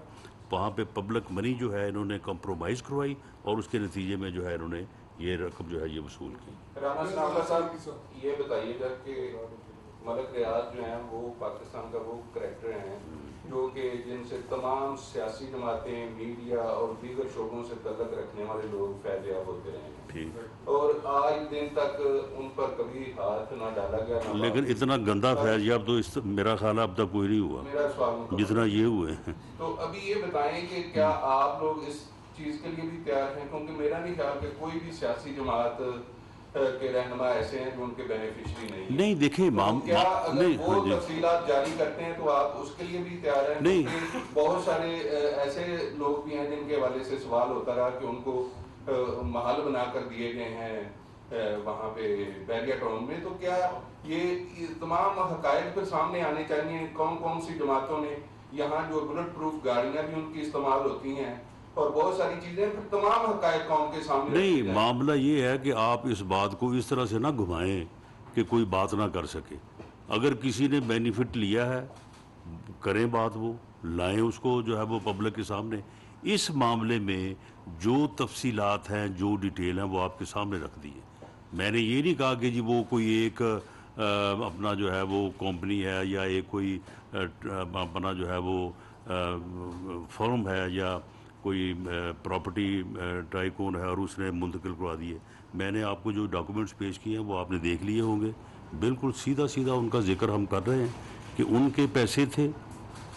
وہاں پہ پبلک منی جو ہے انہوں نے کمپرومائز کروائی اور اس کے نتیجے میں جو ہے انہوں نے یہ رقم جو ہے یہ وصول کی. رانا صاحب یہ بتائیے گا کہ ملک ریاض جو ہیں وہ پاکستان کا وہ کریکٹر ہیں جو کہ جن سے تمام سیاسی جماعتیں میڈیا اور دیگر شعبوں سے تعلق رکھنے والے لوگ فیض یاب ہوتے رہے اور آج دن تک ان پر کبھی ہاتھ نہ ڈالا گیا لیکن اتنا گندا فیض یاب تو میرا خیال اب تک کوئی نہیں ہوا میرا سوال جتنا یہ ہوئے. تو ابھی یہ بتائیں کہ کیا آپ لوگ اس چیز کے لیے بھی تیار ہیں کیونکہ میرا نہیں خیال کہ کوئی بھی سیاسی جماعت کے رہنما ایسے ہیں جو ان کے بینیفیشری نہیں دیکھیں کیا اگر وہ تفصیلات جاری کرتے ہیں تو آپ اس کے لیے بھی تیار ہیں کیونکہ بہت سارے ایسے لوگ بھی ہیں جن کے حوالے سے سوال ہوتا رہا کہ ان کو محل بنا کر دیے گئے ہیں وہاں پہ بیریئر ٹاؤن میں. تو کیا یہ تمام حقائق پھر سامنے آنے چاہیے کون کون سی جماعتوں نے یہاں جو بلٹ پروف گاڑیاں بھی ان کی استعمال ہوتی ہیں اور بہت ساری چیزیں پھر تمام حقائق قوم کے سامنے نہیں. معاملہ یہ ہے کہ آپ اس بات کو اس طرح سے نہ گھمائیں کہ کوئی بات نہ کر سکے. اگر کسی نے بینیفٹ لیا ہے کریں بات وہ لائیں اس کو جو ہے وہ پبلک کے سامنے. اس معاملے میں جو تفصیلات ہیں جو ڈیٹیل ہیں وہ آپ کے سامنے رکھ دی ہے. میں نے یہ نہیں کہا کہ جی وہ کوئی ایک اپنا جو ہے وہ کمپنی ہے یا ایک کوئی اپنا جو ہے وہ فرم ہے یا کوئی پراپرٹی ٹائکون ہے اور اس نے منتقل کروا دیے. میں نے آپ کو جو ڈاکومنٹس پیش کیے ہیں وہ آپ نے دیکھ لیے ہوں گے. بالکل سیدھا ان کا ذکر ہم کر رہے ہیں کہ ان کے پیسے تھے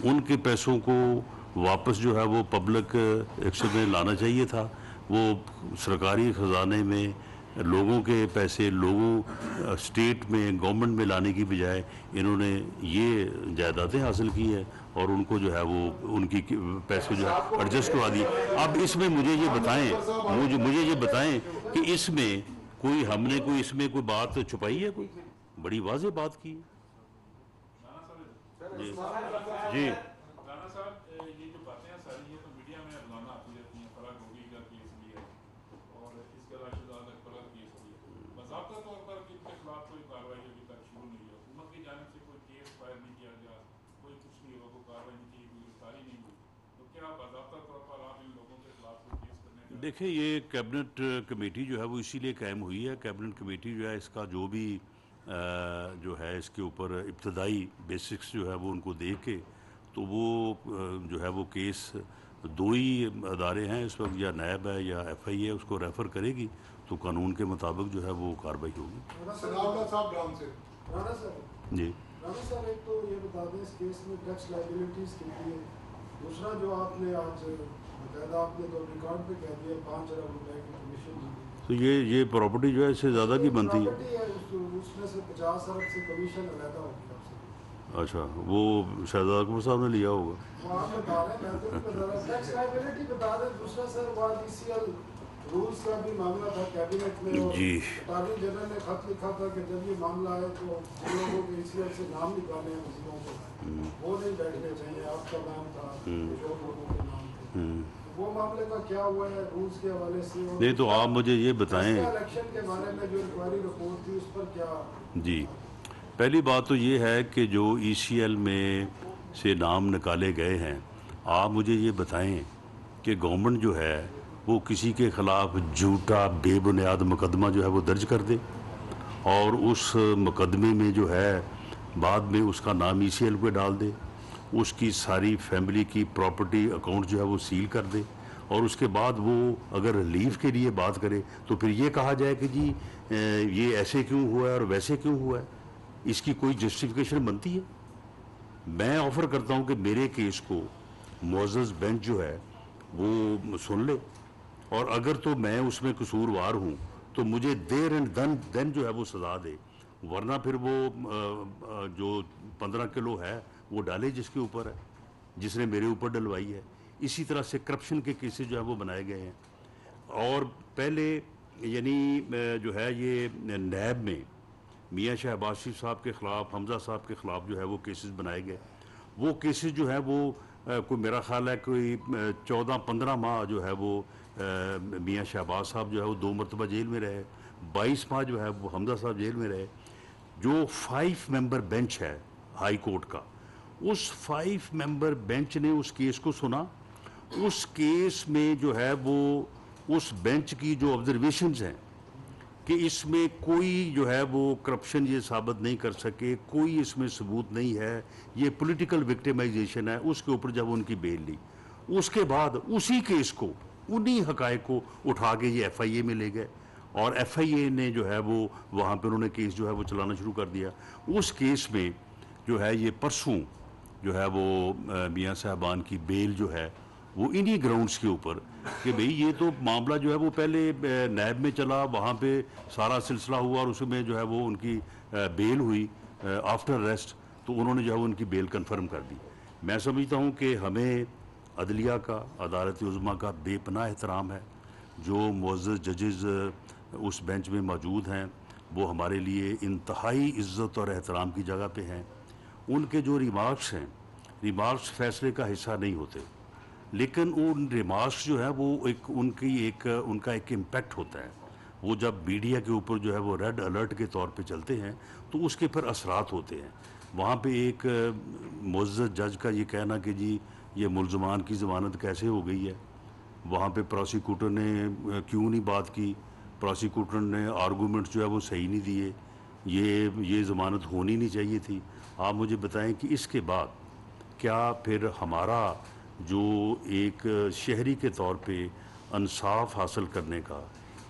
ان کے پیسوں کو واپس جو ہے وہ پبلک ایکشن میں لانا چاہیے تھا. وہ سرکاری خزانے میں لوگوں کے پیسے لوگوں اسٹیٹ میں گورنمنٹ میں لانے کی بجائے انہوں نے یہ جائیدادیں حاصل کی ہے اور ان کو جو ہے وہ ان کی پیسے جو ہے ایڈجسٹ کروا دیے. اب اس میں مجھے یہ بتائیں کہ اس میں کوئی ہم نے کوئی اس میں کوئی بات چھپائی ہے کوئی بڑی واضح بات کی. جی دیکھیں یہ کیبنٹ کمیٹی جو ہے وہ اسی لیے قائم ہوئی ہے. کیبنٹ کمیٹی جو ہے اس کا جو بھی جو ہے اس کے اوپر ابتدائی بیسکس جو ہے وہ ان کو دیکھ کے تو وہ جو ہے وہ کیس 2 ہی ادارے ہیں اس وقت یا نیب ہے یا ایف آئی ہے اس کو ریفر کرے گی تو قانون کے مطابق جو ہے وہ کارروائی ہوگی. جی رانا صاحب ایک تو یہ بتا دیں اس کیس میں ٹیکس لائبلٹیز کے لیے دوسرا جو آپ نے آج باقاعدہ آپ نے تو ریکارڈ پہ کہہ دیا 5 ارب روپے کی کمیشن دی تو یہ پراپرٹی جو ہے اس سے زیادہ کی بنتی ہے. اس میں سے 50 ارب سے کمیشن علیحدہ ہوگی آپ سے. اچھا وہ شہزاد اکبر صاحب نے لیا ہوگا. وہ آپ بتا رہے ہیں میں تو نہیں بتا رہا ٹیکس لائبلٹی بتا دیں. دوسرا سر وہ ڈی سی ایل رولز کا بھی معاملہ تھا کیبنٹ میں، اور جی اٹارنی جنرل نے خط لکھا تھا کہ جب یہ معاملہ آئے تو جن لوگوں کے ای سی ایل سے نام نکالے ہیں وزیروں کو وہ نہیں بیٹھنے چاہیے، آپ کا نام تھا، کچھ اور لوگوں کے نام تھے، وہ معاملے کا کیا ہوا ہے رولز کے حوالے سے؟ نہیں تو آپ مجھے یہ بتائیں الیکشن کے بارے میں جو انکوائری رپورٹ تھی اس پر کیا؟ جی پہلی بات تو یہ ہے کہ جو ای سی ایل میں سے نام نکالے گئے ہیں، آپ مجھے یہ بتائیں کہ گورنمنٹ جو ہے وہ کسی کے خلاف جھوٹا بے بنیاد مقدمہ جو ہے وہ درج کر دے اور اس مقدمے میں جو ہے بعد میں اس کا نام ای سی ایل پہ ڈال دے، اس کی ساری فیملی کی پراپرٹی اکاؤنٹ جو ہے وہ سیل کر دے، اور اس کے بعد وہ اگر ریلیف کے لیے بات کرے تو پھر یہ کہا جائے کہ جی یہ ایسے کیوں ہوا ہے اور ویسے کیوں ہوا ہے؟ اس کی کوئی جسٹیفیکیشن بنتی ہے؟ میں آفر کرتا ہوں کہ میرے کیس کو معزز بینچ جو ہے وہ سن لے، اور اگر تو میں اس میں قصوروار ہوں تو مجھے دیر اینڈ دن جو ہے وہ سزا دے، ورنہ پھر وہ جو 15 کلو ہے وہ ڈالے جس کے اوپر ہے، جس نے میرے اوپر ڈلوائی ہے۔ اسی طرح سے کرپشن کے کیسز جو ہیں وہ بنائے گئے ہیں، اور پہلے یعنی جو ہے یہ نیب میں میاں شہباز شریف صاحب کے خلاف، حمزہ صاحب کے خلاف جو ہے وہ کیسز بنائے گئے، وہ کیسز جو ہے وہ کوئی میرا خیال ہے کوئی 14-15 ماہ جو ہے وہ میاں شہباز صاحب جو ہے وہ 2 مرتبہ جیل میں رہے، 22 ماہ جو ہے وہ حمزہ صاحب جیل میں رہے۔ جو 5 ممبر بینچ ہے ہائی کورٹ کا، اس 5 ممبر بینچ نے اس کیس کو سنا، اس کیس میں جو ہے وہ اس بینچ کی جو آبزرویشنز ہیں کہ اس میں کوئی جو ہے وہ کرپشن یہ ثابت نہیں کر سکے، کوئی اس میں ثبوت نہیں ہے، یہ پولیٹیکل وکٹمائزیشن ہے، اس کے اوپر جب ان کی بیل لی، اس کے بعد اسی کیس کو، انہی حقائق کو اٹھا کے یہ ایف آئی اے میں لے گئے، اور ایف آئی اے نے جو ہے وہ وہاں پہ انہوں نے کیس جو ہے وہ چلانا شروع کر دیا۔ اس کیس میں جو ہے یہ پرسوں جو ہے وہ میاں صاحبان کی بیل جو ہے وہ انہی گراؤنڈز کے اوپر کہ بھئی یہ تو معاملہ جو ہے وہ پہلے نیب میں چلا، وہاں پہ سارا سلسلہ ہوا، اور اس میں جو ہے وہ ان کی بیل ہوئی آفٹر ریسٹ، تو انہوں نے جو ہے ان کی بیل کنفرم کر دی۔ میں سمجھتا ہوں کہ ہمیں عدلیہ کا، عدالت عظمیٰ کا بے پناہ احترام ہے۔ جو معزز ججز اس بینچ میں موجود ہیں وہ ہمارے لیے انتہائی عزت اور احترام کی جگہ پہ ہیں۔ ان کے جو ریمارکس ہیں، ریمارکس فیصلے کا حصہ نہیں ہوتے، لیکن ان ریمارکس جو ہے وہ ان کا ایک امپیکٹ ہوتا ہے۔ وہ جب میڈیا کے اوپر جو ہے وہ ریڈ الرٹ کے طور پہ چلتے ہیں تو اس کے پھر اثرات ہوتے ہیں۔ وہاں پہ ایک معزز جج کا یہ کہنا کہ جی یہ ملزمان کی ضمانت کیسے ہو گئی ہے، وہاں پہ پروسیکیوٹر نے کیوں نہیں بات کی، پروسیکیوٹر نے آرگومنٹس جو ہے وہ صحیح نہیں دیے، یہ ضمانت ہونی نہیں چاہیے تھی۔ آپ مجھے بتائیں کہ اس کے بعد کیا پھر ہمارا جو ایک شہری کے طور پہ انصاف حاصل کرنے کا،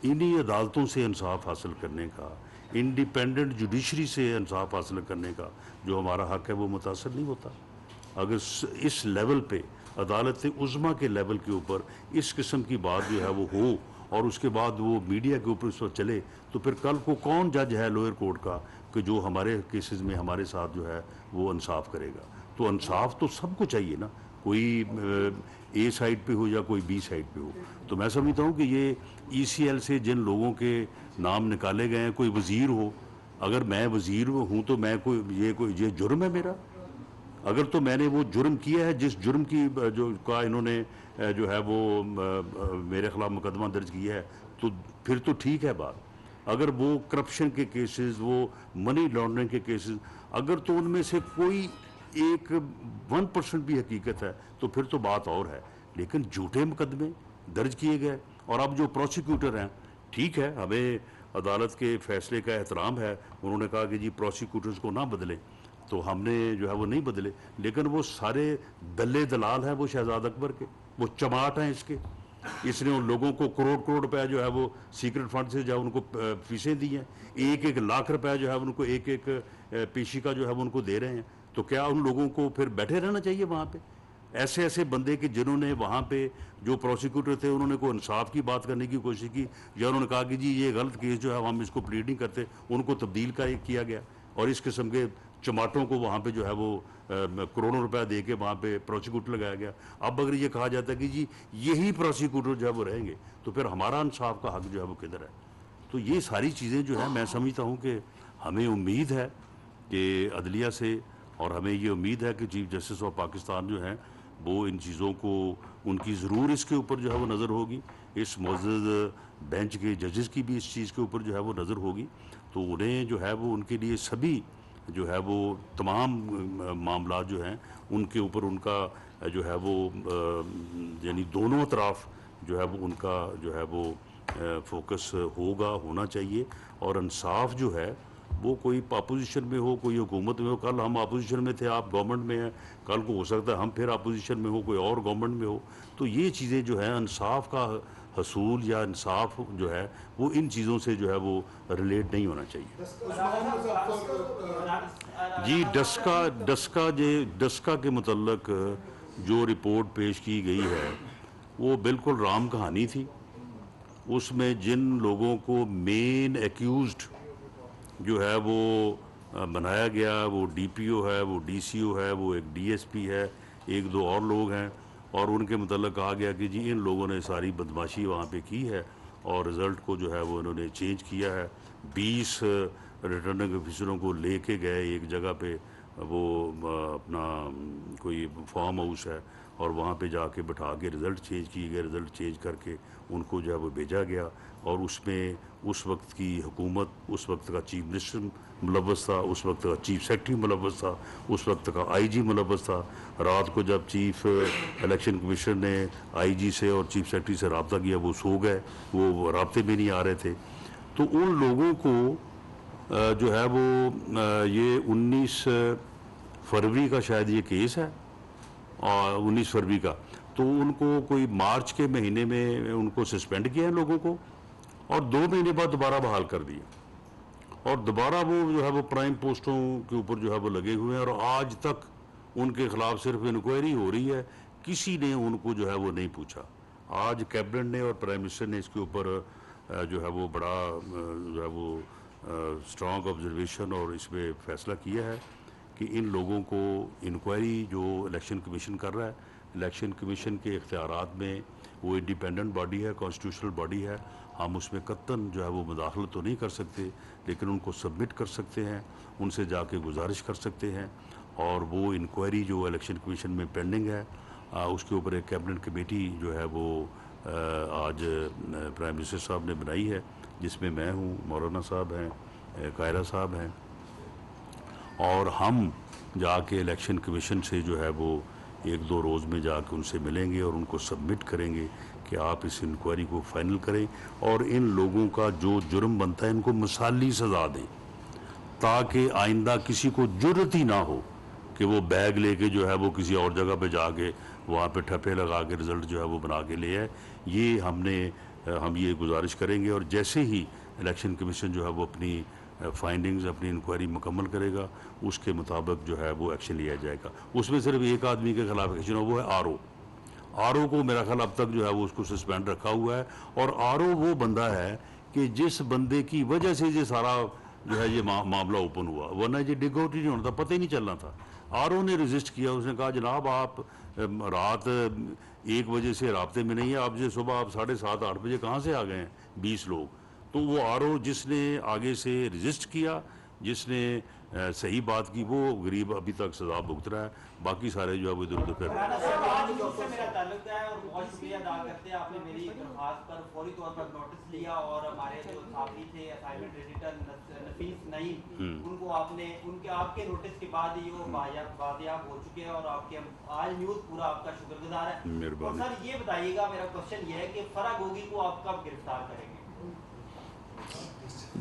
انہی عدالتوں سے انصاف حاصل کرنے کا، انڈیپینڈنٹ جوڈیشری سے انصاف حاصل کرنے کا جو ہمارا حق ہے وہ متاثر نہیں ہوتا؟ اگر اس لیول پہ عدالت عظمیٰ کے لیول کے اوپر اس قسم کی بات جو ہے وہ ہو اور اس کے بعد وہ میڈیا کے اوپر اس وقت چلے، تو پھر کل کو کون جج ہے لوئر کورٹ کا کہ جو ہمارے کیسز میں ہمارے ساتھ جو ہے وہ انصاف کرے گا؟ تو انصاف تو سب کو چاہیے نا، کوئی اے سائڈ پہ ہو یا کوئی بی سائڈ پہ ہو۔ تو میں سمجھتا ہوں کہ یہ ای سی ایل سے جن لوگوں کے نام نکالے گئے ہیں، کوئی وزیر ہو، اگر میں وزیر ہوں تو میں یہ جرم ہے میرا؟ اگر تو میں نے وہ جرم کیا ہے جس جرم کی جو کا انہوں نے جو ہے وہ میرے خلاف مقدمہ درج کیا ہے، تو پھر تو ٹھیک ہے بات۔ اگر وہ کرپشن کے کیسز، وہ منی لانڈرنگ کے کیسز، اگر تو ان میں سے کوئی 1% بھی حقیقت ہے تو پھر تو بات اور ہے، لیکن جھوٹے مقدمے درج کیے گئے۔ اور اب جو پروسیکیوٹر ہیں، ٹھیک ہے، ہمیں عدالت کے فیصلے کا احترام ہے، انہوں نے کہا کہ جی پروسیکیوٹرز کو نہ بدلیں، تو ہم نے جو ہے وہ نہیں بدلے، لیکن وہ سارے دلے دلال ہیں وہ شہزاد اکبر کے، وہ چماٹ ہیں اس نے ان لوگوں کو کروڑ روپے جو ہے وہ سیکرٹ فنڈ سے جو ہے ان کو فیسیں دی ہیں، 1 لاکھ روپے جو ہے ان کو ایک پیشی کا جو ہے وہ ان کو دے رہے ہیں۔ تو کیا ان لوگوں کو پھر بیٹھے رہنا چاہیے وہاں پہ؟ ایسے بندے کہ جنہوں نے وہاں پہ جو پروسیکیوٹر تھے انہوں نے کوئی انصاف کی بات کرنے کی کوشش کی، یا انہوں نے کہا کہ جی یہ غلط کیس جو ہے ہم اس کو پلیڈ نہیں کرتے، ان کو تبدیل کیا گیا، اور اس قسم کے چماٹوں کو وہاں پہ جو ہے وہ کروڑوں روپے دے کے وہاں پہ پروسیکیوٹر لگایا گیا. اب اگر یہ کہا جاتا ہے کہ جی یہی پروسیکیوٹر جو ہے وہ رہیں گے تو پھر ہمارا انصاف کا حق جو ہے وہ کدھر ہے؟ تو یہ ساری چیزیں جو ہیں میں سمجھتا ہوں کہ ہمیں امید ہے کہ عدلیہ سے، اور ہمیں یہ امید ہے کہ چیف جسٹس آف پاکستان جو ہیں وہ ان چیزوں کو، ان کی ضرور اس کے اوپر جو ہے وہ نظر ہوگی، اس معزز بینچ کے ججز کی بھی اس چیز کے اوپر جو ہے وہ نظر ہوگی. تو انہیں جو ہے وہ ان کے لیے سبھی جو ہے وہ تمام معاملات جو ہیں ان کے اوپر ان کا جو ہے وہ یعنی دونوں اطراف جو ہے وہ ان کا جو ہے وہ فوکس ہونا چاہیے. اور انصاف جو ہے وہ کوئی اپوزیشن میں ہو، کوئی حکومت میں ہو. کل ہم اپوزیشن میں تھے، آپ گورنمنٹ میں ہیں، کل کو ہو سکتا ہے ہم پھر اپوزیشن میں ہو، کوئی اور گورنمنٹ میں ہو. تو یہ چیزیں جو ہیں انصاف کا حصول یا انصاف جو ہے وہ ان چیزوں سے جو ہے وہ ریلیٹ نہیں ہونا چاہیے. جی ڈسکا کے متعلق جو رپورٹ پیش کی گئی ہے وہ بالکل رام کہانی تھی. اس میں جن لوگوں کو مین ایکیوزڈ جو ہے وہ بنایا گیا، وہ ڈی پی او ہے، وہ ڈی سی او ہے، وہ ایک ڈی ایس پی ہے، ایک دو اور لوگ ہیں، اور ان کے متعلق کہا گیا کہ جی ان لوگوں نے ساری بدماشی وہاں پہ کی ہے اور رزلٹ کو جو ہے وہ انہوں نے چینج کیا ہے. 20 ریٹرننگ آفیسروں کو لے کے گئے ایک جگہ پہ، وہ اپنا کوئی فارم ہاؤس ہے، اور وہاں پہ جا کے بٹھا کے رزلٹ چینج کیے گئے. رزلٹ چینج کر کے ان کو جو ہے وہ بھیجا گیا، اور اس میں اس وقت کی حکومت، اس وقت کا چیف منسٹر ملوث تھا، اس وقت کا چیف سیکرٹری ملوث تھا، اس وقت کا آئی جی ملوث تھا. رات کو جب چیف الیکشن کمیشن نے آئی جی سے اور چیف سیکرٹری سے رابطہ کیا وہ سو گئے، وہ رابطے میں نہیں آ رہے تھے. تو ان لوگوں کو جو ہے وہ یہ 19 فروری کا شاید یہ کیس ہے، 19 فروری کا، تو ان کو کوئی مارچ کے مہینے میں ان کو سسپینڈ کیا ہے لوگوں کو، اور 2 مہینے بعد دوبارہ بحال کر دیا، اور دوبارہ وہ جو ہے وہ پرائم پوسٹوں کے اوپر جو ہے وہ لگے ہوئے ہیں. اور آج تک ان کے خلاف صرف انکوائری ہو رہی ہے، کسی نے ان کو جو ہے وہ نہیں پوچھا. آج کیبنٹ نے اور پرائم منسٹر نے اس کے اوپر جو ہے وہ بڑا جو ہے وہ اسٹرانگ آبزرویشن اور اس میں فیصلہ کیا ہے کہ ان لوگوں کو انکوائری جو الیکشن کمیشن کر رہا ہے، الیکشن کمیشن کے اختیارات میں وہ انڈیپینڈنٹ باڈی ہے، کانسٹیٹیوشنل باڈی ہے، ہم اس میں قطعاً جو ہے وہ مداخلت تو نہیں کر سکتے، لیکن ان کو سبمٹ کر سکتے ہیں، ان سے جا کے گزارش کر سکتے ہیں. اور وہ انکوائری جو الیکشن کمیشن میں پینڈنگ ہے اس کے اوپر ایک کیبنٹ کمیٹی جو ہے وہ آج پرائم منسٹر صاحب نے بنائی ہے، جس میں میں ہوں، مولانا صاحب ہیں، قاہرہ صاحب ہیں، اور ہم جا کے الیکشن کمیشن سے جو ہے وہ 1-2 روز میں جا کے ان سے ملیں گے اور ان کو سبمٹ کریں گے کہ آپ اس انکوائری کو فائنل کریں، اور ان لوگوں کا جو جرم بنتا ہے ان کو مثالی سزا دیں، تاکہ آئندہ کسی کو جرأت ہی نہ ہو کہ وہ بیگ لے کے جو ہے وہ کسی اور جگہ پہ جا کے وہاں پہ ٹھپے لگا کے رزلٹ جو ہے وہ بنا کے لے آئے. یہ ہم یہ گزارش کریں گے، اور جیسے ہی الیکشن کمیشن جو ہے وہ اپنی فائنڈنگز، اپنی انکوائری مکمل کرے گا، اس کے مطابق جو ہے وہ ایکشن لیا جائے گا. اس میں صرف ایک آدمی کے خلاف ایکشن ہو، وہ ہے آر او کو میرا خیال اب تک جو ہے وہ اس کو سسپینڈ رکھا ہوا ہے. اور آر او وہ بندہ ہے کہ جس بندے کی وجہ سے یہ سارا جو ہے یہ معاملہ اوپن ہوا، ورنہ یہ ڈگ آؤٹ ہی نہیں ہونا تھا، پتہ ہی نہیں چلنا تھا. آر او نے رجسٹ کیا، اس نے کہا جناب آپ رات 1 بجے سے رابطے میں نہیں ہے، آپ جو صبح آپ 7:30-8 بجے کہاں سے آ گئے ہیں 20 لوگ. تو وہ آر او جس نے آگے سے رجسٹ کیا، جس نے صحیح بات کی، وہ غریب ابھی تک سزا بھگت رہا ہے، باقی سارے جو ہے وہ ادھر ادھر پھر میرا تعلق ہے اور بہت شکریہ ادا کرتے ہیں. آپ نے میری درخواست پر فوری طور پر نوٹس لیا اور ہمارے جو صحافی تھے اسائنمنٹ ایڈیٹر نفیس نعیم، ان کو آپ نے آپ کے نوٹس کے بعد ہی وہ بازیاب ہو چکے ہیں، اور آپ کے آج نیوز پورا آپ کا شکر گزار ہے. اور سر یہ بتائیے گا، میرا کوشچن یہ ہے کہ فرح گوگی کو آپ کب گرفتار کریں گے؟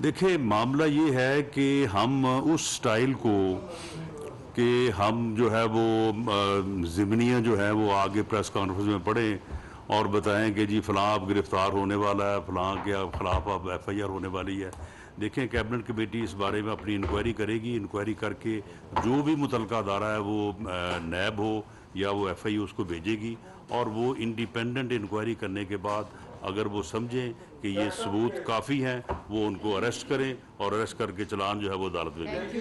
دیکھیں معاملہ یہ ہے کہ ہم اس سٹائل کو کہ ہم جو ہے وہ ضمنیاں جو ہے وہ آگے پریس کانفرنس میں پڑھیں اور بتائیں کہ جی فلاں اب گرفتار ہونے والا ہے، فلاں کے خلاف اب ایف آئی آر ہونے والی ہے. دیکھیں کیبنٹ کمیٹی اس بارے میں اپنی انکوائری کرے گی، انکوائری کر کے جو بھی متعلقہ ادارہ ہے وہ نیب ہو یا وہ ایف آئی او اس کو بھیجے گی، اور وہ انڈیپینڈنٹ انکوائری کرنے کے بعد اگر وہ سمجھیں کہ یہ ثبوت کافی ہیں، وہ ان کو اریسٹ کریں، اور اریسٹ کر کے چلان جو ہے وہ عدالت میں بھیجیں.